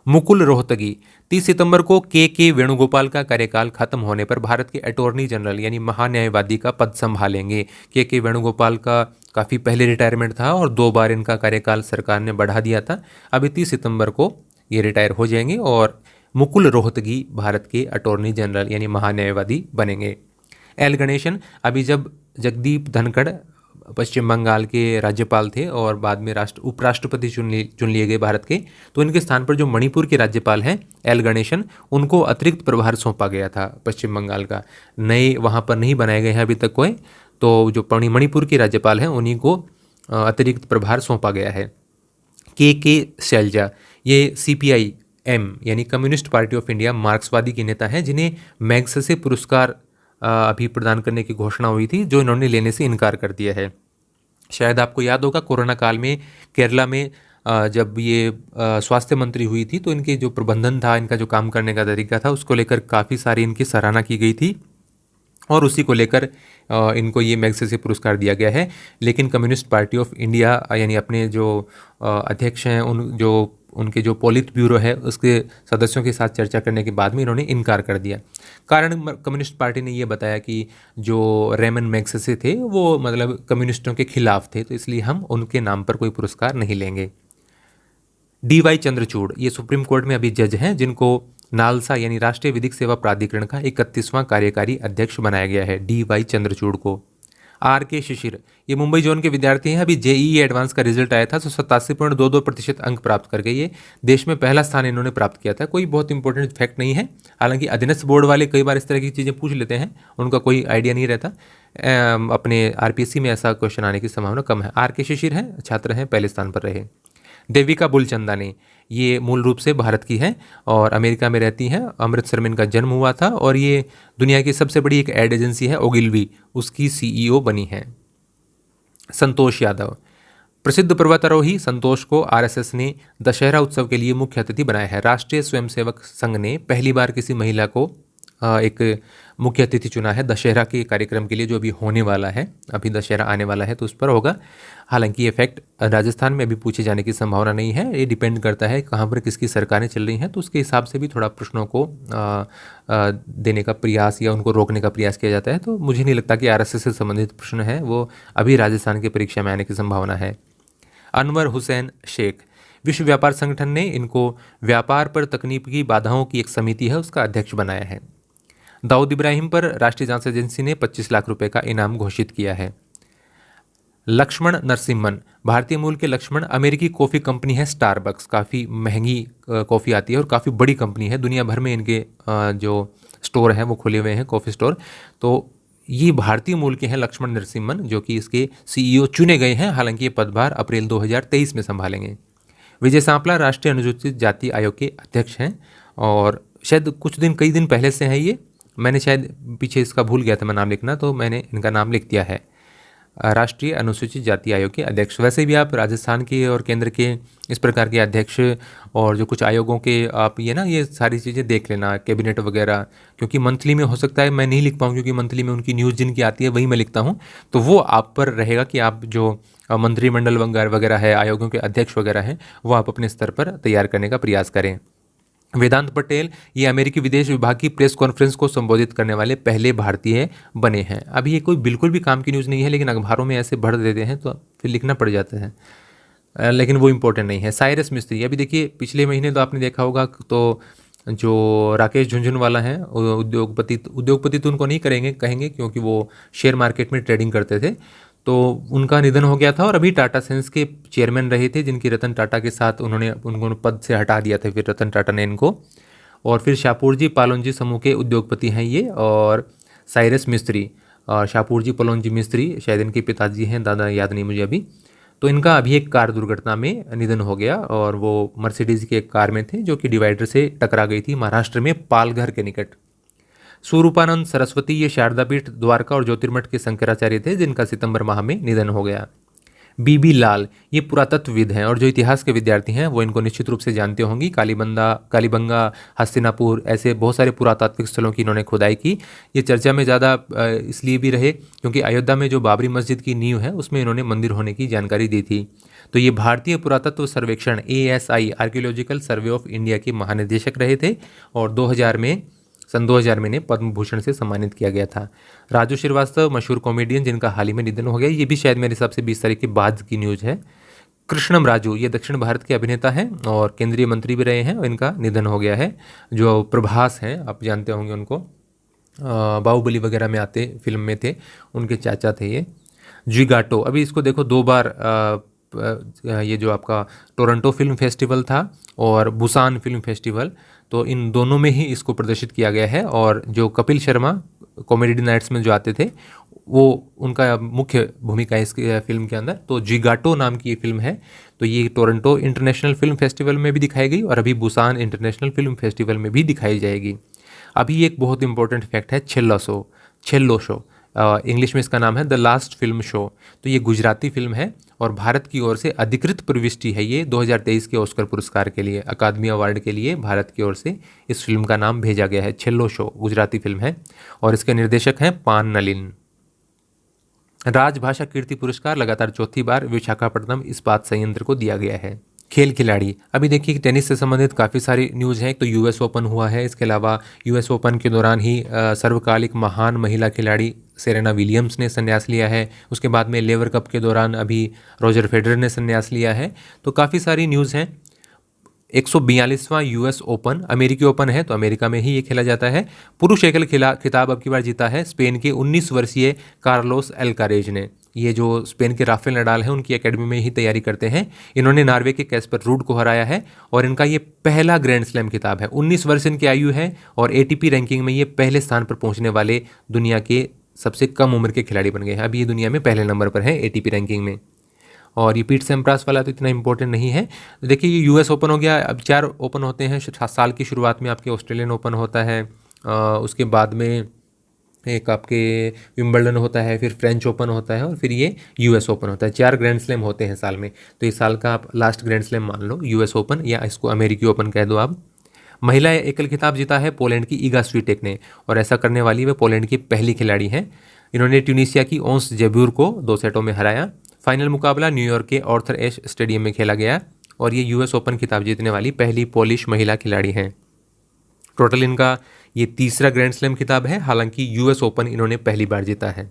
मुकुल रोहतगी, 30 सितंबर को के वेणुगोपाल का कार्यकाल खत्म होने पर भारत के अटॉर्नी जनरल यानी महान्यायवादी का पद संभालेंगे। के वेणुगोपाल का काफ़ी पहले रिटायरमेंट था और 2 बार इनका कार्यकाल सरकार ने बढ़ा दिया था। अभी 30 सितंबर को ये रिटायर हो जाएंगे और मुकुल रोहतगी भारत के अटॉर्नी जनरल यानी महान्यायवादी बनेंगे। एल गणेशन, अभी जब जगदीप धनखड़ पश्चिम बंगाल के राज्यपाल थे और बाद में उपराष्ट्रपति चुन लिए गए भारत के, तो इनके स्थान पर जो मणिपुर के राज्यपाल हैं एल गणेशन, उनको अतिरिक्त प्रभार सौंपा गया था पश्चिम बंगाल का। नए वहाँ पर नहीं बनाए गए हैं अभी तक कोई, तो जो मणिपुर के राज्यपाल हैं उन्हीं को अतिरिक्त प्रभार सौंपा गया है। के शैलजा, ये CPIM यानी कम्युनिस्ट पार्टी ऑफ इंडिया मार्क्सवादी के नेता हैं, जिन्हें मैग्सेसे पुरस्कार अभी प्रदान करने की घोषणा हुई थी, जो इन्होंने लेने से इनकार कर दिया है। शायद आपको याद होगा कोरोना काल में केरला में जब ये स्वास्थ्य मंत्री हुई थी, तो इनके जो प्रबंधन था, इनका जो काम करने का तरीका था, उसको लेकर काफ़ी सारी इनकी सराहना की गई थी और उसी को लेकर इनको ये मैग्सेसे पुरस्कार दिया गया है। लेकिन कम्युनिस्ट पार्टी ऑफ इंडिया यानी अपने जो अध्यक्ष हैं, उनके जो पोलित ब्यूरो है उसके सदस्यों के साथ चर्चा करने के बाद में इन्होंने इनकार कर दिया। कारण कम्युनिस्ट पार्टी ने ये बताया कि जो रेमन मैग्सेसे थे वो मतलब कम्युनिस्टों के खिलाफ थे, तो इसलिए हम उनके नाम पर कोई पुरस्कार नहीं लेंगे। DY चंद्रचूड़, ये सुप्रीम कोर्ट में अभी जज हैं, जिनको नालसा यानी राष्ट्रीय विधिक सेवा प्राधिकरण का 31वां कार्यकारी अध्यक्ष बनाया गया है, DY चंद्रचूड़ को। RK शिशिर, ये मुंबई जोन के विद्यार्थी हैं। अभी JEE एडवांस का रिजल्ट आया था, तो 87.22% अंक प्राप्त करके ये देश में पहला स्थान इन्होंने प्राप्त किया था। कोई बहुत इंपॉर्टेंट फैक्ट नहीं है, हालांकि अधीनस्थ बोर्ड वाले कई बार इस तरह की चीज़ें पूछ लेते हैं, उनका कोई आइडिया नहीं रहता। अपने RPSC में ऐसा क्वेश्चन आने की संभावना कम है। RK शिशिर हैं, छात्र हैं, पहले स्थान पर रहे। देविका बुलचंदानी, ये मूल रूप से भारत की हैं और अमेरिका में रहती हैं। अमृतसर में इनका जन्म हुआ था और ये दुनिया की सबसे बड़ी एक एड एजेंसी है ओगिलवी, उसकी CEO बनी हैं। संतोष यादव, प्रसिद्ध पर्वतारोही संतोष को RSS ने दशहरा उत्सव के लिए मुख्य अतिथि बनाया है। राष्ट्रीय स्वयंसेवक संघ ने पहली बार किसी महिला को एक मुख्य अतिथि चुना है दशहरा के कार्यक्रम के लिए, जो अभी होने वाला है। अभी दशहरा आने वाला है तो उस पर होगा। हालांकि ये फैक्ट राजस्थान में अभी पूछे जाने की संभावना नहीं है, ये डिपेंड करता है कहाँ पर किसकी सरकारें चल रही हैं, तो उसके हिसाब से भी थोड़ा प्रश्नों को देने का प्रयास या उनको रोकने का प्रयास किया जाता है। तो मुझे नहीं लगता कि RSS से संबंधित प्रश्न है वो अभी राजस्थान की परीक्षा में आने की संभावना है। अनवर हुसैन शेख, विश्व व्यापार संगठन ने इनको व्यापार पर तकनीकी बाधाओं की एक समिति है उसका अध्यक्ष बनाया है। दाऊद इब्राहिम पर राष्ट्रीय जांच एजेंसी ने 25 लाख रुपए का इनाम घोषित किया है। लक्ष्मण नरसिम्हन, भारतीय मूल के लक्ष्मण अमेरिकी कॉफ़ी कंपनी है स्टारबक्स, काफ़ी महंगी कॉफ़ी आती है और काफ़ी बड़ी कंपनी है, दुनिया भर में इनके जो स्टोर हैं वो खुले हुए हैं, कॉफ़ी स्टोर। तो ये भारतीय मूल के हैं लक्ष्मण नरसिम्हन, जो कि इसके CEO चुने गए हैं। हालांकि ये पदभार अप्रैल 2023 में संभालेंगे। विजय सांपला राष्ट्रीय अनुसूचित जाति आयोग के अध्यक्ष हैं और शायद कई दिन पहले से हैं ये, मैंने शायद पीछे इसका भूल गया था मैं नाम लिखना, तो मैंने इनका नाम लिख दिया है। राष्ट्रीय अनुसूचित जाति आयोग के अध्यक्ष। वैसे भी आप राजस्थान के और केंद्र के इस प्रकार के अध्यक्ष और जो कुछ आयोगों के आप ये सारी चीज़ें देख लेना, कैबिनेट वगैरह, क्योंकि मंथली में हो सकता है मैं नहीं लिख पाऊँ, क्योंकि मंथली में उनकी न्यूज़ जिनकी आती है वही मैं लिखता हूँ, तो वो आप पर रहेगा कि आप जो मंत्रिमंडल वगैरह है, आयोगों के अध्यक्ष वगैरह हैं, वो आप अपने स्तर पर तैयार करने का प्रयास करें। वेदांत पटेल, ये अमेरिकी विदेश विभाग की प्रेस कॉन्फ्रेंस को संबोधित करने वाले पहले भारतीय बने हैं। अभी ये कोई बिल्कुल भी काम की न्यूज़ नहीं है, लेकिन अखबारों में ऐसे भर देते हैं तो फिर लिखना पड़ जाता है, लेकिन वो इम्पोर्टेंट नहीं है। साइरस मिस्त्री, अभी देखिए पिछले महीने तो आपने देखा होगा, तो जो राकेश झुनझुनवाला हैं उद्योगपति तो उनको नहीं कहेंगे क्योंकि वो शेयर मार्केट में ट्रेडिंग करते थे, तो उनका निधन हो गया था और अभी टाटा सेंस के चेयरमैन रहे थे, जिनकी रतन टाटा के साथ उनको पद से हटा दिया था फिर रतन टाटा ने इनको। और फिर शाहपुरजी पालोनजी समूह के उद्योगपति हैं ये, और साइरस मिस्त्री, शाहपुरजी पालोनजी मिस्त्री शायद इनके पिताजी हैं, दादा याद नहीं मुझे अभी। तो इनका अभी एक कार दुर्घटना में निधन हो गया और वो मर्सिडीज के एक कार में थे जो कि डिवाइडर से टकरा गई थी महाराष्ट्र में पालघर के निकट। स्वरूपानंद सरस्वती ये शारदा पीठ द्वारका और ज्योतिर्मठ के शंकराचार्य थे जिनका सितंबर माह में निधन हो गया। बीबी लाल ये पुरातत्वविद हैं और जो इतिहास के विद्यार्थी हैं वो इनको निश्चित रूप से जानते होंगी। कालीबंगा, हस्तिनापुर, ऐसे बहुत सारे पुरातात्विक स्थलों की इन्होंने खुदाई की। ये चर्चा में ज़्यादा इसलिए भी रहे क्योंकि अयोध्या में जो बाबरी मस्जिद की नींव है उसमें इन्होंने मंदिर होने की जानकारी दी थी। तो ये भारतीय पुरातत्व सर्वेक्षण ASI archaeological survey of India के महानिदेशक रहे थे और सन 2000 में इन्हें पद्म भूषण से सम्मानित किया गया था। राजू श्रीवास्तव मशहूर कॉमेडियन जिनका हाल ही में निधन हो गया, ये भी शायद मेरे हिसाब से 20 तारीख के बाद की न्यूज़ है। कृष्णम राजू ये दक्षिण भारत के अभिनेता हैं और केंद्रीय मंत्री भी रहे हैं और इनका निधन हो गया है। जो प्रभास हैं आप जानते होंगे उनको, बाहुबली वगैरह में फिल्म में थे, उनके चाचा थे ये। जिगाटो, अभी इसको देखो 2 बार ये जो आपका टोरंटो फिल्म फेस्टिवल था और बुसान फिल्म फेस्टिवल, तो इन दोनों में ही इसको प्रदर्शित किया गया है। और जो कपिल शर्मा कॉमेडी नाइट्स में जो आते थे वो उनका मुख्य भूमिका है इस फिल्म के अंदर। तो जिगाटो नाम की ये फिल्म है, तो ये टोरंटो इंटरनेशनल फिल्म फेस्टिवल में भी दिखाई गई और अभी बुसान इंटरनेशनल फिल्म फेस्टिवल में भी दिखाई जाएगी। अभी एक बहुत इंपॉर्टेंट फैक्ट है छेल्लो शो, इंग्लिश में इसका नाम है द लास्ट फिल्म शो। तो ये गुजराती फिल्म है और भारत की ओर से अधिकृत प्रविष्टि है ये 2023 के ऑस्कर पुरस्कार के लिए, अकादमी अवार्ड के लिए भारत की ओर से इस फिल्म का नाम भेजा गया है। छेल्लो शो गुजराती फिल्म है और इसके निर्देशक हैं पान नलिन। राजभाषा कीर्ति पुरस्कार लगातार चौथी बार विशाखापट्टनम इस्पात संयंत्र को दिया गया है। खेल खिलाड़ी, अभी देखिए टेनिस से संबंधित काफ़ी सारी न्यूज़ हैं। एक तो US ओपन हुआ है, इसके अलावा US ओपन के दौरान ही सर्वकालिक महान महिला खिलाड़ी सेरेना विलियम्स ने संन्यास लिया है। उसके बाद में लेवर कप के दौरान अभी रॉजर फेडरर ने संन्यास लिया है। तो काफ़ी सारी न्यूज़ हैं। 142वां US ओपन अमेरिकी ओपन है तो अमेरिका में ही ये खेला जाता है। पुरुष एकल खिताब अब की बार जीता है स्पेन के 19 वर्षीय कार्लोस अल्कारेज ने। ये जो स्पेन के राफेल नडाल हैं उनकी एकेडमी में ही तैयारी करते हैं। इन्होंने नॉर्वे के कैस्पर रूड को हराया है और इनका ये पहला ग्रैंड स्लैम खिताब है। 19 वर्ष इनकी आयु है और ATP रैंकिंग में ये पहले स्थान पर पहुंचने वाले दुनिया के सबसे कम उम्र के खिलाड़ी बन गए हैं। अभी ये दुनिया में पहले नंबर पर है ATP रैंकिंग में। और ये पीट सैम्प्रास वाला तो इतना इंपॉर्टेंट नहीं है। देखिए ये US ओपन हो गया, अब 4 ओपन होते हैं साल की शुरुआत में। आपके ऑस्ट्रेलियन ओपन होता है, उसके बाद में एक आपके विंबलडन होता है, फिर फ्रेंच ओपन होता है और फिर ये US ओपन होता है। 4 ग्रैंड स्लैम होते हैं साल में, तो इस साल का आप लास्ट ग्रैंड स्लैम मान लो US ओपन या इसको अमेरिकी ओपन कह दो आप। महिला एकल खिताब जीता है पोलैंड की ईगा स्वीटेक ने और ऐसा करने वाली वे पोलैंड की पहली खिलाड़ी हैं। इन्होंने ट्यूनीशिया की ओंस जेब्यूर को 2 सेटों में हराया। फाइनल मुकाबला न्यूयॉर्क के ऑर्थर एश स्टेडियम में खेला गया और ये US ओपन खिताब जीतने वाली पहली पोलिश महिला खिलाड़ी हैं। टोटल इनका ये तीसरा ग्रैंड स्लैम खिताब है, हालांकि US ओपन इन्होंने पहली बार जीता है।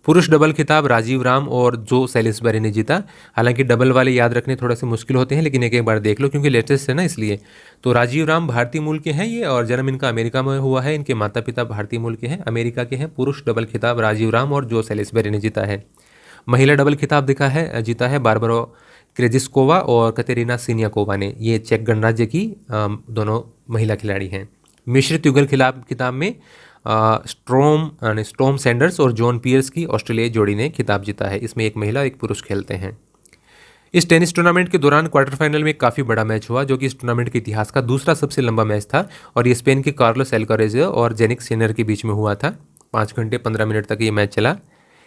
पुरुष डबल खिताब राजीव राम और जो सेलिसबरी ने जीता। हालांकि डबल वाले याद रखने थोड़े से मुश्किल होते हैं, लेकिन एक बार देख लो क्योंकि लेटेस्ट है ना इसलिए। तो राजीव राम भारतीय मूल के हैं ये और जन्म इनका अमेरिका में हुआ है। इनके माता पिता भारतीय मूल के हैं, अमेरिका के हैं। पुरुष डबल खिताब राजीव राम और जो सेलिसबरी ने जीता है। महिला डबल खिताब जीता है बार्बरा क्रेजिस्कोवा और कतेरिना सिनियाकोवा ने। ये चेक गणराज्य की दोनों महिला खिलाड़ी हैं। मिश्रित युगल खिताब में स्टॉर्म सैंडर्स और जॉन पियर्स की ऑस्ट्रेलियाई जोड़ी ने खिताब जीता है। इसमें एक महिला एक पुरुष खेलते हैं। इस टेनिस टूर्नामेंट के दौरान क्वार्टर फाइनल में काफ़ी बड़ा मैच हुआ जो कि इस टूर्नामेंट के इतिहास का दूसरा सबसे लंबा मैच था और ये स्पेन के कार्लोस अल्कारेज और जेनिक सिनर के बीच में हुआ था। 5 घंटे 15 मिनट तक ये मैच चला।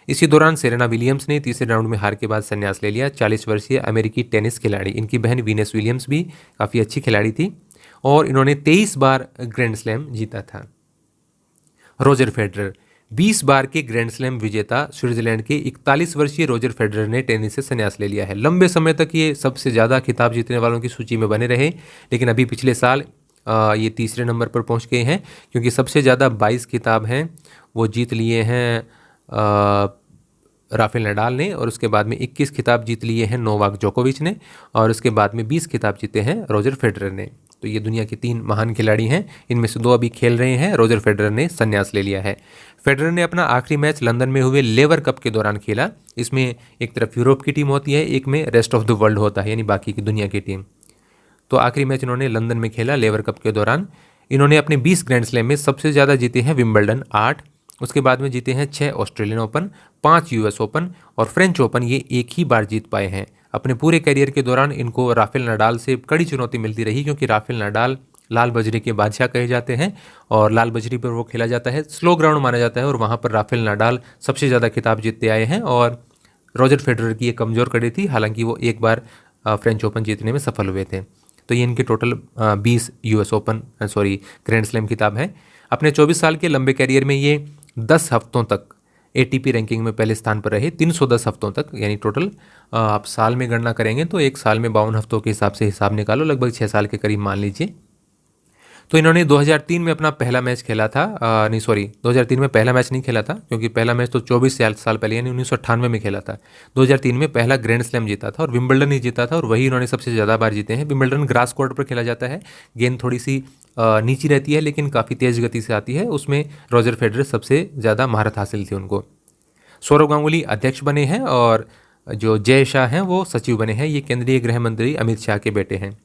इसी दौरान सेरेना विलियम्स ने तीसरे राउंड में हार के बाद संन्यास ले लिया। 40 वर्षीय अमेरिकी टेनिस खिलाड़ी, इनकी बहन वीनस विलियम्स भी काफ़ी अच्छी खिलाड़ी थी और इन्होंने 23 बार ग्रैंड स्लैम जीता था। रोजर फेडरर 20 बार के ग्रैंड स्लैम विजेता स्विट्जरलैंड के 41 वर्षीय रोजर फेडरर ने टेनिस से संन्यास ले लिया है। लंबे समय तक ये सबसे ज़्यादा खिताब जीतने वालों की सूची में बने रहे, लेकिन अभी पिछले साल ये तीसरे नंबर पर पहुंच गए हैं क्योंकि सबसे ज़्यादा 22 खिताब हैं वो जीत लिए हैं राफेल नडाल ने और उसके बाद में 21 खिताब जीत लिए हैं नोवाक जोकोविच ने और उसके बाद में 20 खिताब जीते हैं रोजर फेडरर ने। तो ये दुनिया के 3 महान खिलाड़ी हैं, इनमें से 2 अभी खेल रहे हैं। रोजर फेडरर ने संन्यास ले लिया है। फेडरर ने अपना आखिरी मैच लंदन में हुए लेवर कप के दौरान खेला। इसमें एक तरफ यूरोप की टीम होती है, एक में रेस्ट ऑफ द वर्ल्ड होता है यानी बाकी की दुनिया की टीम। तो आखिरी मैच इन्होंने लंदन में खेला लेवर कप के दौरान। इन्होंने अपने 20 ग्रैंड स्लैम में सबसे ज़्यादा जीते हैं विंबलडन 8, उसके बाद में जीते हैं 6 ऑस्ट्रेलियन ओपन, 5 यूएस ओपन और फ्रेंच ओपन, ये एक ही बार जीत पाए हैं। अपने पूरे करियर के दौरान इनको राफेल नडाल से कड़ी चुनौती मिलती रही, क्योंकि राफेल नडाल लाल बजरी के बादशाह कहे जाते हैं और लाल बजरी पर वो खेला जाता है, स्लो ग्राउंड माना जाता है और वहाँ पर राफेल नडाल सबसे ज़्यादा खिताब जीतते आए हैं और रॉजर फेडरर की एक कमज़ोर कड़ी थी, हालांकि वो एक बार फ्रेंच ओपन जीतने में सफल हुए थे। तो ये इनके total 20 US open grand slam खिताब है। अपने 24 साल के लंबे करियर में ये 10 हफ्तों तक एटीपी रैंकिंग में पहले स्थान पर रहे, 310 हफ्तों तक, यानी टोटल आप साल में गणना करेंगे तो एक साल में 52 हफ्तों के हिसाब से हिसाब निकालो, लगभग 6 साल के करीब मान लीजिए। तो इन्होंने 2003 में अपना पहला मैच खेला था, 2003 में पहला मैच नहीं खेला था, क्योंकि पहला मैच तो 24 साल पहले यानी 1998 में खेला था। 2003 में पहला ग्रैंड स्लैम जीता था और विंबलडन ही जीता था और वही इन्होंने सबसे ज़्यादा बार जीते हैं। विंबलडन ग्रास कोर्ट पर खेला जाता है, गेंद थोड़ी सी नीची रहती है लेकिन काफ़ी तेज़ गति से आती है, उसमें रॉजर फेडरर सबसे ज़्यादा महारत हासिल थी उनको। सौरव गांगुली अध्यक्ष बने हैं और जो जय शाह हैं वो सचिव बने हैं। ये केंद्रीय गृह मंत्री अमित शाह के बेटे हैं।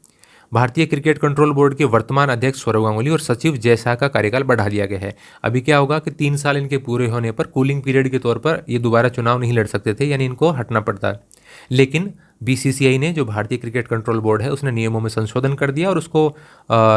भारतीय क्रिकेट कंट्रोल बोर्ड के वर्तमान अध्यक्ष सौरव गांगुली और सचिव जय शाह का कार्यकाल बढ़ा दिया गया है। अभी क्या होगा कि 3 साल इनके पूरे होने पर कूलिंग पीरियड के तौर पर ये दोबारा चुनाव नहीं लड़ सकते थे, यानी इनको हटना पड़ता। लेकिन बीसीसीआई ने, जो भारतीय क्रिकेट कंट्रोल बोर्ड है, उसने नियमों में संशोधन कर दिया और उसको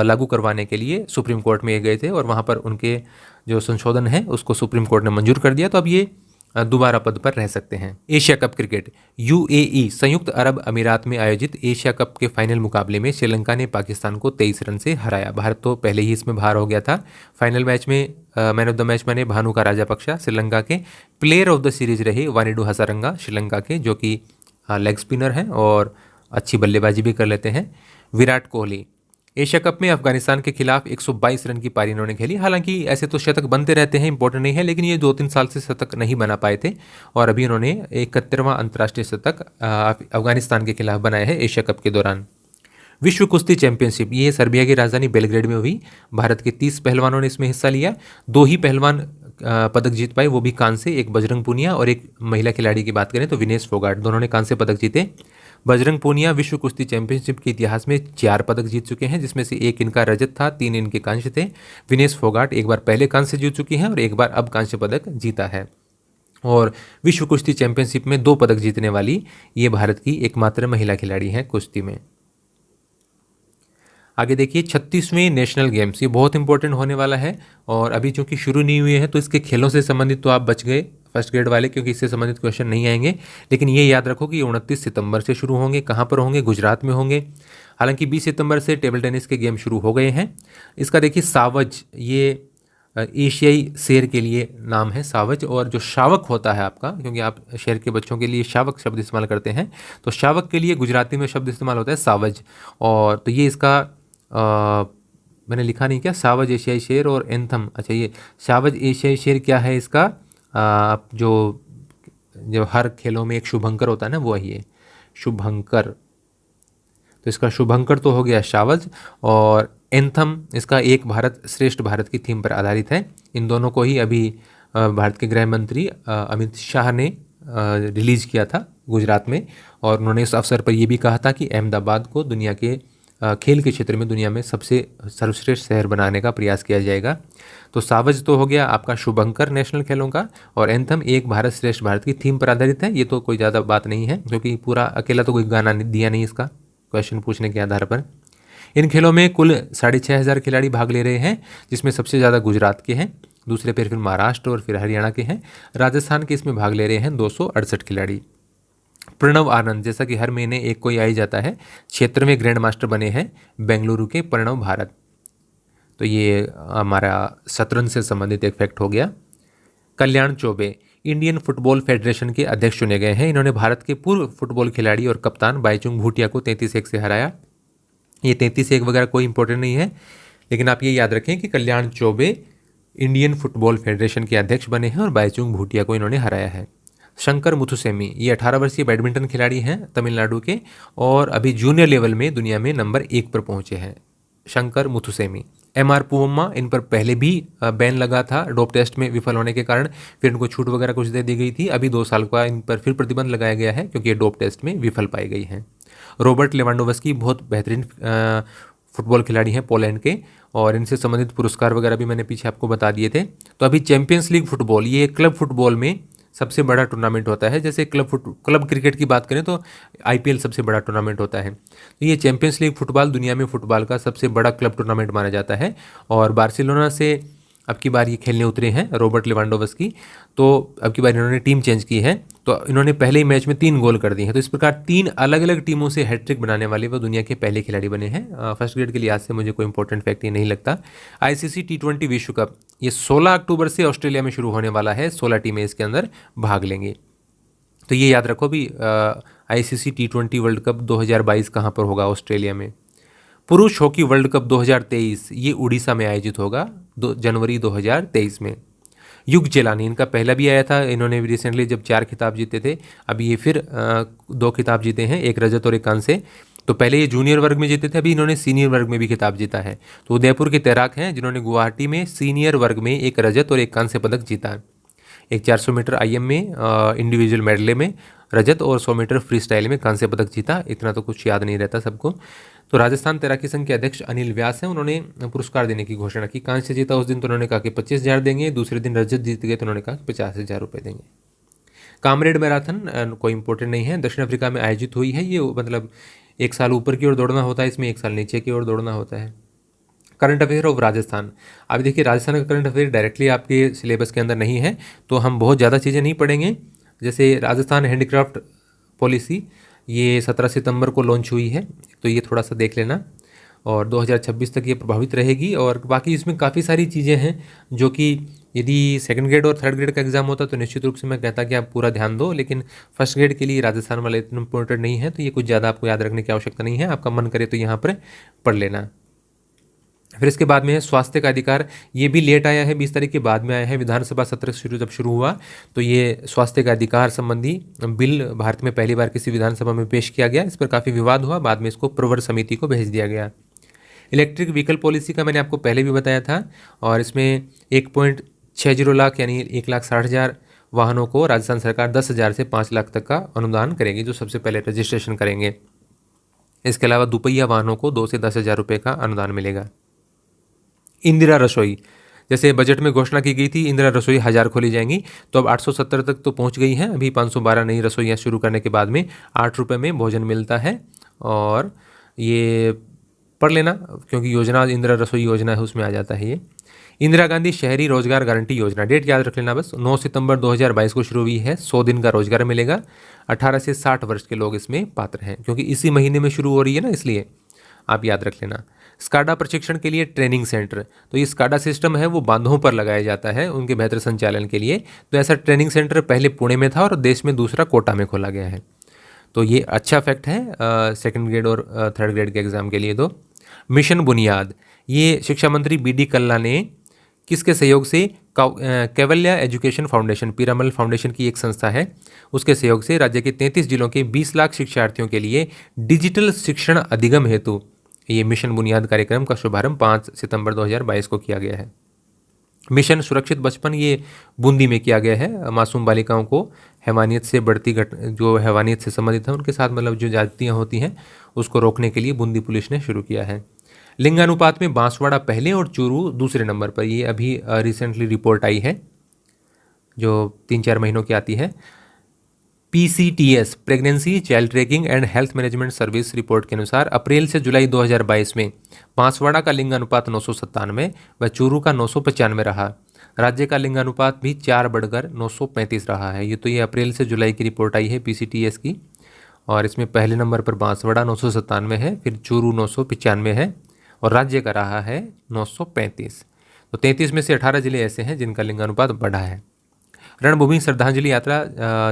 लागू करवाने के लिए सुप्रीम कोर्ट में गए थे और वहाँ पर उनके जो संशोधन है उसको सुप्रीम कोर्ट ने मंजूर कर दिया। तो अब ये दोबारा पद पर रह सकते हैं। एशिया कप क्रिकेट, यूएई संयुक्त अरब अमीरात में आयोजित एशिया कप के फाइनल मुकाबले में श्रीलंका ने पाकिस्तान को 23 रन से हराया। भारत तो पहले ही इसमें बाहर हो गया था। फाइनल मैच में मैन ऑफ द मैच बने भानुका राजापक्षा, श्रीलंका के। प्लेयर ऑफ द सीरीज रहे वानिडू हसारंगा, श्रीलंका के, जो कि लेग स्पिनर हैं और अच्छी बल्लेबाजी भी कर लेते हैं। विराट कोहली, एशिया कप में अफगानिस्तान के खिलाफ 122 रन की पारी इन्होंने खेली। हालांकि ऐसे तो शतक बनते रहते हैं, इंपॉर्टेंट नहीं है, लेकिन ये 2-3 साल से शतक नहीं बना पाए थे और अभी उन्होंने 71वां अंतर्राष्ट्रीय शतक अफगानिस्तान के खिलाफ बनाया है एशिया कप के दौरान। विश्व कुश्ती चैंपियनशिप, ये सर्बिया की राजधानी बेलग्रेड में हुई। भारत के 30 पहलवानों ने इसमें हिस्सा लिया। 2 ही पहलवान पदक जीत पाए, वो भी कांसे, एक बजरंग पूनिया और एक महिला खिलाड़ी की बात करें तो विनेश फोगाट, दोनों ने कांसे पदक जीते। बजरंग पूनिया विश्व कुश्ती चैंपियनशिप के इतिहास में 4 पदक जीत चुके हैं, जिसमें से 1 इनका रजत था, 3 इनके कांस्य थे। विनेश फोगाट एक बार पहले कांस्य जीत चुकी हैं और एक बार अब कांस्य पदक जीता है। और विश्व कुश्ती चैंपियनशिप में 2 पदक जीतने वाली ये भारत की एकमात्र महिला खिलाड़ी हैं कुश्ती में। आगे देखिए 36वें नेशनल गेम्स, ये बहुत इंपॉर्टेंट होने वाला है और अभी चूंकि शुरू नहीं हुए हैं तो इसके खेलों से संबंधित तो आप बच गए फर्स्ट ग्रेड वाले, क्योंकि इससे संबंधित क्वेश्चन नहीं आएंगे। लेकिन ये याद रखो कि 29 सितंबर से शुरू होंगे। कहाँ पर होंगे? गुजरात में होंगे। हालांकि 20 सितंबर से टेबल टेनिस के गेम शुरू हो गए हैं। इसका देखिए सावज, ये एशियाई शेर के लिए नाम है सावज, और जो शावक होता है आपका, क्योंकि आप शेर के बच्चों के लिए शावक शब्द इस्तेमाल करते हैं, तो शावक के लिए गुजराती में शब्द इस्तेमाल होता है सावज। और तो ये इसका मैंने लिखा नहीं क्या, सावज एशियाई शेर और एंथम। अच्छा, ये सावज एशियाई शेर क्या है इसका? जो हर खेलों में एक शुभंकर होता है ना, वो है शुभंकर। तो इसका शुभंकर तो हो गया शावज, और एंथम इसका एक भारत श्रेष्ठ भारत की थीम पर आधारित है। इन दोनों को ही अभी भारत के गृह मंत्री अमित शाह ने रिलीज किया था गुजरात में, और उन्होंने इस अवसर पर यह भी कहा था कि अहमदाबाद को दुनिया के खेल के क्षेत्र में दुनिया में सबसे सर्वश्रेष्ठ शहर बनाने का प्रयास किया जाएगा। तो सावज तो हो गया आपका शुभंकर नेशनल खेलों का, और एंथम एक भारत श्रेष्ठ भारत की थीम पर आधारित है। ये तो कोई ज़्यादा बात नहीं है, क्योंकि पूरा अकेला तो कोई गाना दिया नहीं इसका क्वेश्चन पूछने के आधार पर। इन खेलों में कुल 6500 खिलाड़ी भाग ले रहे हैं, जिसमें सबसे ज़्यादा गुजरात के हैं, दूसरे फिर महाराष्ट्र और फिर हरियाणा के हैं। राजस्थान के इसमें भाग ले रहे हैं 268 खिलाड़ी। प्रणव आनंद, जैसा कि हर महीने एक कोई आ ही जाता है, क्षेत्र में ग्रैंड मास्टर बने हैं बेंगलुरु के प्रणव भारत। तो ये हमारा शतरंज से संबंधित एक फैक्ट हो गया। कल्याण चौबे इंडियन फुटबॉल फेडरेशन के अध्यक्ष चुने गए हैं। इन्होंने भारत के पूर्व फुटबॉल खिलाड़ी और कप्तान बाईचुंग भूटिया को 33-1 से हराया। ये 33-1 वगैरह कोई इंपॉर्टेंट नहीं है, लेकिन आप ये याद रखें कि कल्याण चौबे इंडियन फुटबॉल फेडरेशन के अध्यक्ष बने हैं और बाईचुंग भूटिया को इन्होंने हराया है। शंकर मुथुसेमी, ये 18 वर्षीय बैडमिंटन खिलाड़ी हैं तमिलनाडु के, और अभी जूनियर लेवल में दुनिया में नंबर 1 पर पहुंचे हैं शंकर मुथुसेमी। एमआर पूवम्मा, इन पर पहले भी बैन लगा था डोप टेस्ट में विफल होने के कारण, फिर इनको छूट वगैरह कुछ दे दी गई थी। अभी 2 साल का इन पर फिर प्रतिबंध लगाया गया है, क्योंकि ये डोप टेस्ट में विफल पाई गई हैं। रॉबर्ट लेवांडोव्स्की बहुत बेहतरीन फुटबॉल खिलाड़ी हैं पोलैंड के, और इनसे संबंधित पुरस्कार वगैरह भी मैंने पीछे आपको बता दिए थे। तो अभी चैंपियंस लीग फुटबॉल, ये क्लब फुटबॉल में सबसे बड़ा टूर्नामेंट होता है। जैसे क्लब क्रिकेट की बात करें तो आईपीएल सबसे बड़ा टूर्नामेंट होता है। तो ये चैंपियंस लीग फुटबॉल दुनिया में फुटबॉल का सबसे बड़ा क्लब टूर्नामेंट माना जाता है। और बार्सिलोना से अब की बार ये खेलने उतरे हैं रॉबर्ट लेवांडोव्स्की। तो अब की बार इन्होंने टीम चेंज की है, तो इन्होंने पहले ही मैच में 3 गोल कर दिए हैं। तो इस प्रकार 3 अलग अलग टीमों से हैट्रिक बनाने वाले वो दुनिया के पहले खिलाड़ी बने हैं। फर्स्ट ग्रेड के लिहाज से मुझे कोई इंपॉर्टेंट फैक्ट ये नहीं लगता। आईसीसी T20 विश्व कप ये 16 अक्टूबर से ऑस्ट्रेलिया में शुरू होने वाला है। 16 टीमें इसके अंदर भाग लेंगे। तो ये याद रखो भी, आईसीसी T20 वर्ल्ड कप 2022 कहाँ पर होगा? ऑस्ट्रेलिया में। पुरुष हॉकी वर्ल्ड कप 2023 ये उड़ीसा में आयोजित होगा जनवरी 2023 में। युग जेलानी इनका पहला भी आया था, इन्होंने भी रिसेंटली जब 4 खिताब जीते थे। अभी ये फिर 2 खिताब जीते हैं, एक रजत और एक कांस्य। तो पहले ये जूनियर वर्ग में जीते थे, अभी इन्होंने सीनियर वर्ग में भी खिताब जीता है। तो उदयपुर के तैराक हैं जिन्होंने गुवाहाटी में सीनियर वर्ग में एक रजत और एक कांस्य पदक जीता। एक 400 मीटर आईएम में इंडिविजुअल मेडले में रजत और 100 मीटर फ्री स्टाइल में कांस्य पदक जीता। इतना तो कुछ याद नहीं रहता सबको। तो राजस्थान तैराकी संघ के अध्यक्ष अनिल व्यास हैं, उन्होंने पुरस्कार देने की घोषणा की। कांस्य जीता उस दिन तो उन्होंने कहा कि 25,000 देंगे, दूसरे दिन रजत जीत गए तो उन्होंने कहा कि 50,000 रुपये देंगे। कामरेड मैराथन कोई इंपॉर्टेंट नहीं है, दक्षिण अफ्रीका में आयोजित हुई है। ये मतलब 1 साल ऊपर की ओर दौड़ना होता है, इसमें 1 साल नीचे की ओर दौड़ना होता है। करंट अफेयर ऑफ राजस्थान, अभी देखिए राजस्थान का करंट अफेयर डायरेक्टली आपके सिलेबस के अंदर नहीं है, तो हम बहुत ज़्यादा चीज़ें नहीं पढ़ेंगे। जैसे राजस्थान हैंडीक्राफ्ट पॉलिसी ये 17 सितंबर को लॉन्च हुई है, तो ये थोड़ा सा देख लेना। और 2026 तक ये प्रभावित रहेगी। और बाकी इसमें काफ़ी सारी चीज़ें हैं जो कि यदि सेकंड ग्रेड और थर्ड ग्रेड का एग्जाम होता तो निश्चित रूप से मैं कहता कि आप पूरा ध्यान दो, लेकिन फर्स्ट ग्रेड के लिए राजस्थान वाला इतना इंपॉर्टेंट नहीं है, तो ये कुछ ज़्यादा आपको याद रखने की आवश्यकता नहीं है। आपका मन करे तो यहाँ पर पढ़ लेना। फिर इसके बाद में है स्वास्थ्य का अधिकार, ये भी लेट आया है, 20 तारीख के बाद में आया है। विधानसभा सत्र जब शुरू हुआ तो ये स्वास्थ्य का अधिकार संबंधी बिल भारत में पहली बार किसी विधानसभा में पेश किया गया। इस पर काफ़ी विवाद हुआ, बाद में इसको प्रवर समिति को भेज दिया गया। इलेक्ट्रिक व्हीकल पॉलिसी का मैंने आपको पहले भी बताया था, और इसमें 1.60 लाख यानी 1,60,000 वाहनों को राजस्थान सरकार 10,000 से 5 लाख तक का अनुदान करेगी, जो सबसे पहले रजिस्ट्रेशन करेंगे। इसके अलावा दुपहिया वाहनों को 2 से 10,000 रुपये का अनुदान मिलेगा। इंदिरा रसोई, जैसे बजट में घोषणा की गई थी इंदिरा रसोई 1000 खोली जाएंगी, तो अब 870 तक तो पहुंच गई हैं। अभी 512 नई रसोइयाँ शुरू करने के बाद में 8 रुपये में भोजन मिलता है। और ये पढ़ लेना, क्योंकि योजना इंदिरा रसोई योजना है उसमें आ जाता है ये। इंदिरा गांधी शहरी रोजगार गारंटी योजना, डेट याद रख लेना बस, 9 सितंबर 2022 को शुरू हुई है। 100 दिन का रोजगार मिलेगा। 18 से 60 वर्ष के लोग इसमें पात्र हैं, क्योंकि इसी महीने में शुरू हो रही है ना, इसलिए आप याद रख लेना। स्काडा प्रशिक्षण के लिए ट्रेनिंग सेंटर, तो ये स्काडा सिस्टम है वो बांधों पर लगाया जाता है उनके बेहतर संचालन के लिए। तो ऐसा ट्रेनिंग सेंटर पहले पुणे में था और देश में दूसरा कोटा में खोला गया है। तो ये अच्छा फैक्ट है सेकंड ग्रेड और थर्ड ग्रेड के एग्जाम के लिए। दो मिशन बुनियाद, ये शिक्षा मंत्री BD कल्ला ने किसके सहयोग से, कैवल्या एजुकेशन फाउंडेशन, पीरामल फाउंडेशन की एक संस्था है, उसके सहयोग से राज्य के 33 जिलों के 20 लाख शिक्षार्थियों के लिए डिजिटल शिक्षण अधिगम हेतु ये मिशन बुनियाद कार्यक्रम का शुभारंभ 5 सितंबर 2022 को किया गया है। मिशन सुरक्षित बचपन, ये बूंदी में किया गया है। मासूम बालिकाओं को हैवानियत से बढ़ती जो हैवानियत से संबंधित है उनके साथ मतलब जो जातियाँ होती हैं उसको रोकने के लिए बूंदी पुलिस ने शुरू किया है। लिंगानुपात में बांसवाड़ा पहले और चूरू दूसरे नंबर पर, ये अभी रिसेंटली रिपोर्ट आई है जो 3-4 महीनों की आती है। PCTS pregnancy child trekking and health management service report के अनुसार अप्रैल से जुलाई 2022 में बांसवाड़ा का लिंगानुपात 997 व चूरू का 995 रहा। राज्य का लिंगानुपात भी 4 बढ़कर 935 रहा है। ये अप्रैल से जुलाई की रिपोर्ट आई है PCTS की, और इसमें पहले नंबर पर बांसवाड़ा 997 है, फिर चूरू 995 है और राज्य का रहा है 935। तो 33 में से 18 जिले ऐसे हैं जिनका लिंगानुपात बढ़ा है। रणभूमि श्रद्धांजलि यात्रा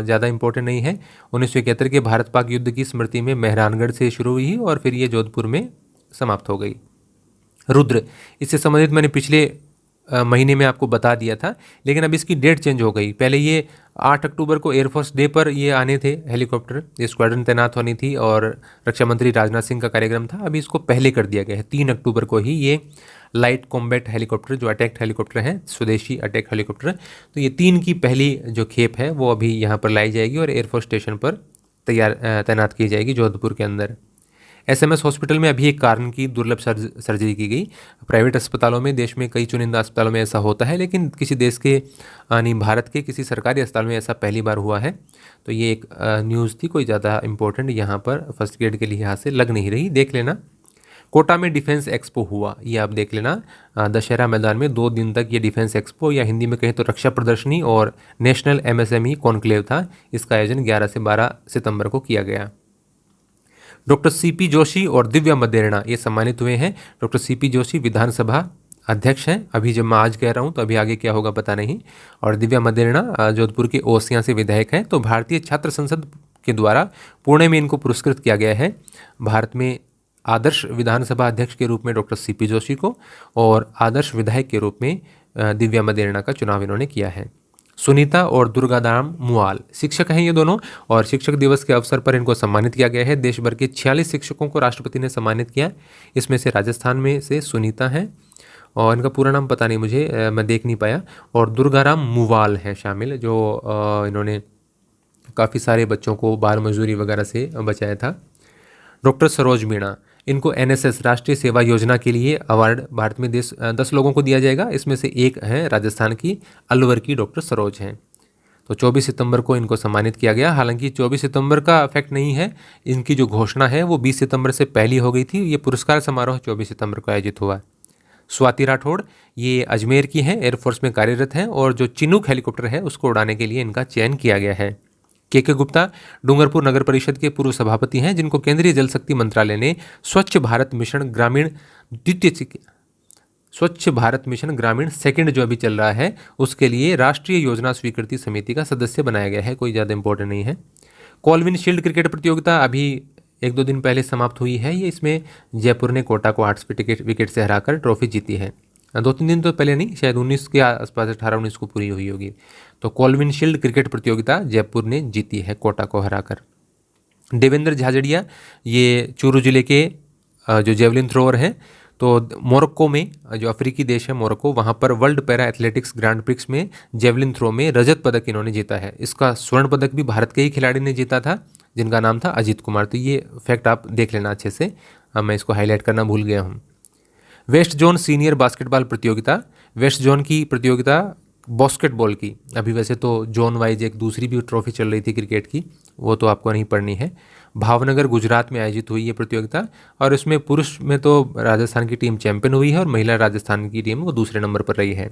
ज़्यादा इंपॉर्टेंट नहीं है। 1971 के भारत पाक युद्ध की स्मृति में मेहरानगढ़ से शुरू हुई और फिर ये जोधपुर में समाप्त हो गई। रुद्र, इससे संबंधित मैंने पिछले महीने में आपको बता दिया था, लेकिन अब इसकी डेट चेंज हो गई। पहले ये 8 अक्टूबर को एयरफोर्स डे पर ये आने थे हेलीकॉप्टर, ये स्क्वाड्रन तैनात होनी थी और रक्षा मंत्री राजनाथ सिंह का कार्यक्रम था। अभी इसको पहले कर दिया गया है, 3 अक्टूबर को ही ये लाइट कॉम्बैट हेलीकॉप्टर जो अटैक हेलीकॉप्टर हैं, स्वदेशी अटैक हेलीकॉप्टर, तो ये 3 की पहली जो खेप है वो अभी यहाँ पर लाई जाएगी और एयरफोर्स स्टेशन पर तैनात की जाएगी जोधपुर के अंदर। SMS हॉस्पिटल में अभी एक कारण की दुर्लभ सर्जरी की गई। प्राइवेट अस्पतालों में, देश में कई चुनिंदा अस्पतालों में ऐसा होता है, लेकिन किसी देश के यानी भारत के किसी सरकारी अस्पताल में ऐसा पहली बार हुआ है। तो ये एक न्यूज़ थी, कोई ज़्यादा इंपॉर्टेंट यहाँ पर फर्स्ट ग्रेड के लिहाज से लग नहीं रही, देख लेना। कोटा में डिफेंस एक्सपो हुआ, ये आप देख लेना। दशहरा मैदान में 2 दिन तक ये डिफेंस एक्सपो, या हिंदी में कहें तो रक्षा प्रदर्शनी और नेशनल MSME कॉन्क्लेव था। इसका आयोजन 11 से 12 सितंबर को किया गया। डॉक्टर CP जोशी और दिव्या मदेरणा ये सम्मानित हुए हैं। डॉक्टर CP जोशी विधानसभा अध्यक्ष हैं। अभी जब मैं आज कह रहा हूँ तो अभी आगे क्या होगा पता नहीं। और दिव्या मदेरणा जोधपुर के ओसियां से विधायक हैं। तो भारतीय छात्र संसद के द्वारा पुणे में इनको पुरस्कृत किया गया है। भारत में आदर्श विधानसभा अध्यक्ष के रूप में डॉक्टर CP जोशी को और आदर्श विधायक के रूप में दिव्या मदेरणा का चुनाव इन्होंने किया है। सुनीता और दुर्गादाम मुआल शिक्षक हैं ये दोनों, और शिक्षक दिवस के अवसर पर इनको सम्मानित किया गया है। देश भर के 46 शिक्षकों को राष्ट्रपति ने सम्मानित किया। इसमें से राजस्थान में से सुनीता हैं, और इनका पूरा नाम पता नहीं मुझे, मैं देख नहीं पाया। और दुर्गाराम मुवाल हैं शामिल, जो इन्होंने काफ़ी सारे बच्चों को बाल मजदूरी वगैरह से बचाया था। डॉक्टर सरोज मीणा, इनको NSS राष्ट्रीय सेवा योजना के लिए अवार्ड भारत में 10 लोगों को दिया जाएगा। इसमें से एक है राजस्थान की अलवर की डॉक्टर सरोज हैं। तो 24 सितंबर को इनको सम्मानित किया गया। हालांकि 24 सितंबर का इफेक्ट नहीं है, इनकी जो घोषणा है वो 20 सितंबर से पहले हो गई थी। ये पुरस्कार समारोह 24 सितंबर को आयोजित हुआ। स्वाति राठौड़, ये अजमेर की हैं, एयरफोर्स में कार्यरत हैं, और जो चिनूक हेलीकॉप्टर है उसको उड़ाने के लिए इनका चयन किया गया है। KK गुप्ता डूंगरपुर नगर परिषद के पूर्व सभापति हैं, जिनको केंद्रीय जल शक्ति मंत्रालय ने स्वच्छ भारत मिशन ग्रामीण सेकंड जो अभी चल रहा है उसके लिए राष्ट्रीय योजना स्वीकृति समिति का सदस्य बनाया गया है। कोई ज़्यादा इंपॉर्टेंट नहीं है। कॉलविन शील्ड क्रिकेट प्रतियोगिता अभी 1-2 दिन पहले समाप्त हुई है। ये इसमें जयपुर ने कोटा को 8 विकेट से हराकर ट्रॉफी जीती है। 2-3 दिन तो पहले नहीं, शायद 19 के आसपास, 18-19 को पूरी हुई होगी। तो कॉलविन शील्ड क्रिकेट प्रतियोगिता जयपुर ने जीती है कोटा को हराकर। देवेंद्र झाझड़िया, ये चूरू जिले के जो जेवलिन थ्रोअर हैं। तो मोरक्को में, जो अफ्रीकी देश है मोरक्को, वहाँ पर world para athletics grand prix में जेवलिन थ्रो में रजत पदक इन्होंने जीता है। इसका स्वर्ण पदक भी भारत के ही खिलाड़ी ने जीता था, जिनका नाम था अजीत कुमार। तो ये फैक्ट आप देख लेना अच्छे से, मैं इसको हाईलाइट करना भूल गया हूँ। वेस्ट जोन सीनियर बास्केटबॉल प्रतियोगिता, वेस्ट जोन की प्रतियोगिता बास्केटबॉल की, अभी वैसे तो जोन वाइज एक दूसरी भी ट्रॉफी चल रही थी क्रिकेट की, वो तो आपको नहीं पढ़नी है। भावनगर गुजरात में आयोजित हुई ये प्रतियोगिता, और इसमें पुरुष में तो राजस्थान की टीम चैंपियन हुई है और महिला राजस्थान की टीम वो दूसरे नंबर पर रही है।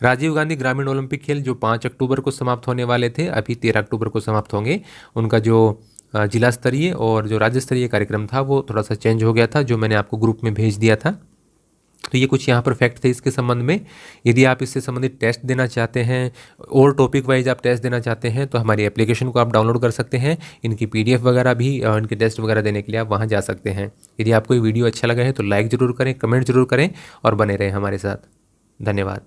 राजीव गांधी ग्रामीण ओलंपिक खेल जो 5 अक्टूबर को समाप्त होने वाले थे, अभी 13 अक्टूबर को समाप्त होंगे। उनका जो जिला स्तरीय और जो राज्य स्तरीय कार्यक्रम था वो थोड़ा सा चेंज हो गया था, जो मैंने आपको ग्रुप में भेज दिया था। तो ये कुछ यहाँ पर फैक्ट थे इसके संबंध में। यदि आप इससे संबंधित टेस्ट देना चाहते हैं और टॉपिक वाइज आप टेस्ट देना चाहते हैं तो हमारी एप्लीकेशन को आप डाउनलोड कर सकते हैं। इनकी PDF वगैरह भी, इनके टेस्ट वगैरह देने के लिए आप वहाँ जा सकते हैं। यदि आपको ये वीडियो अच्छा लगा है तो लाइक ज़रूर करें, कमेंट जरूर करें और बने रहें हमारे साथ। धन्यवाद।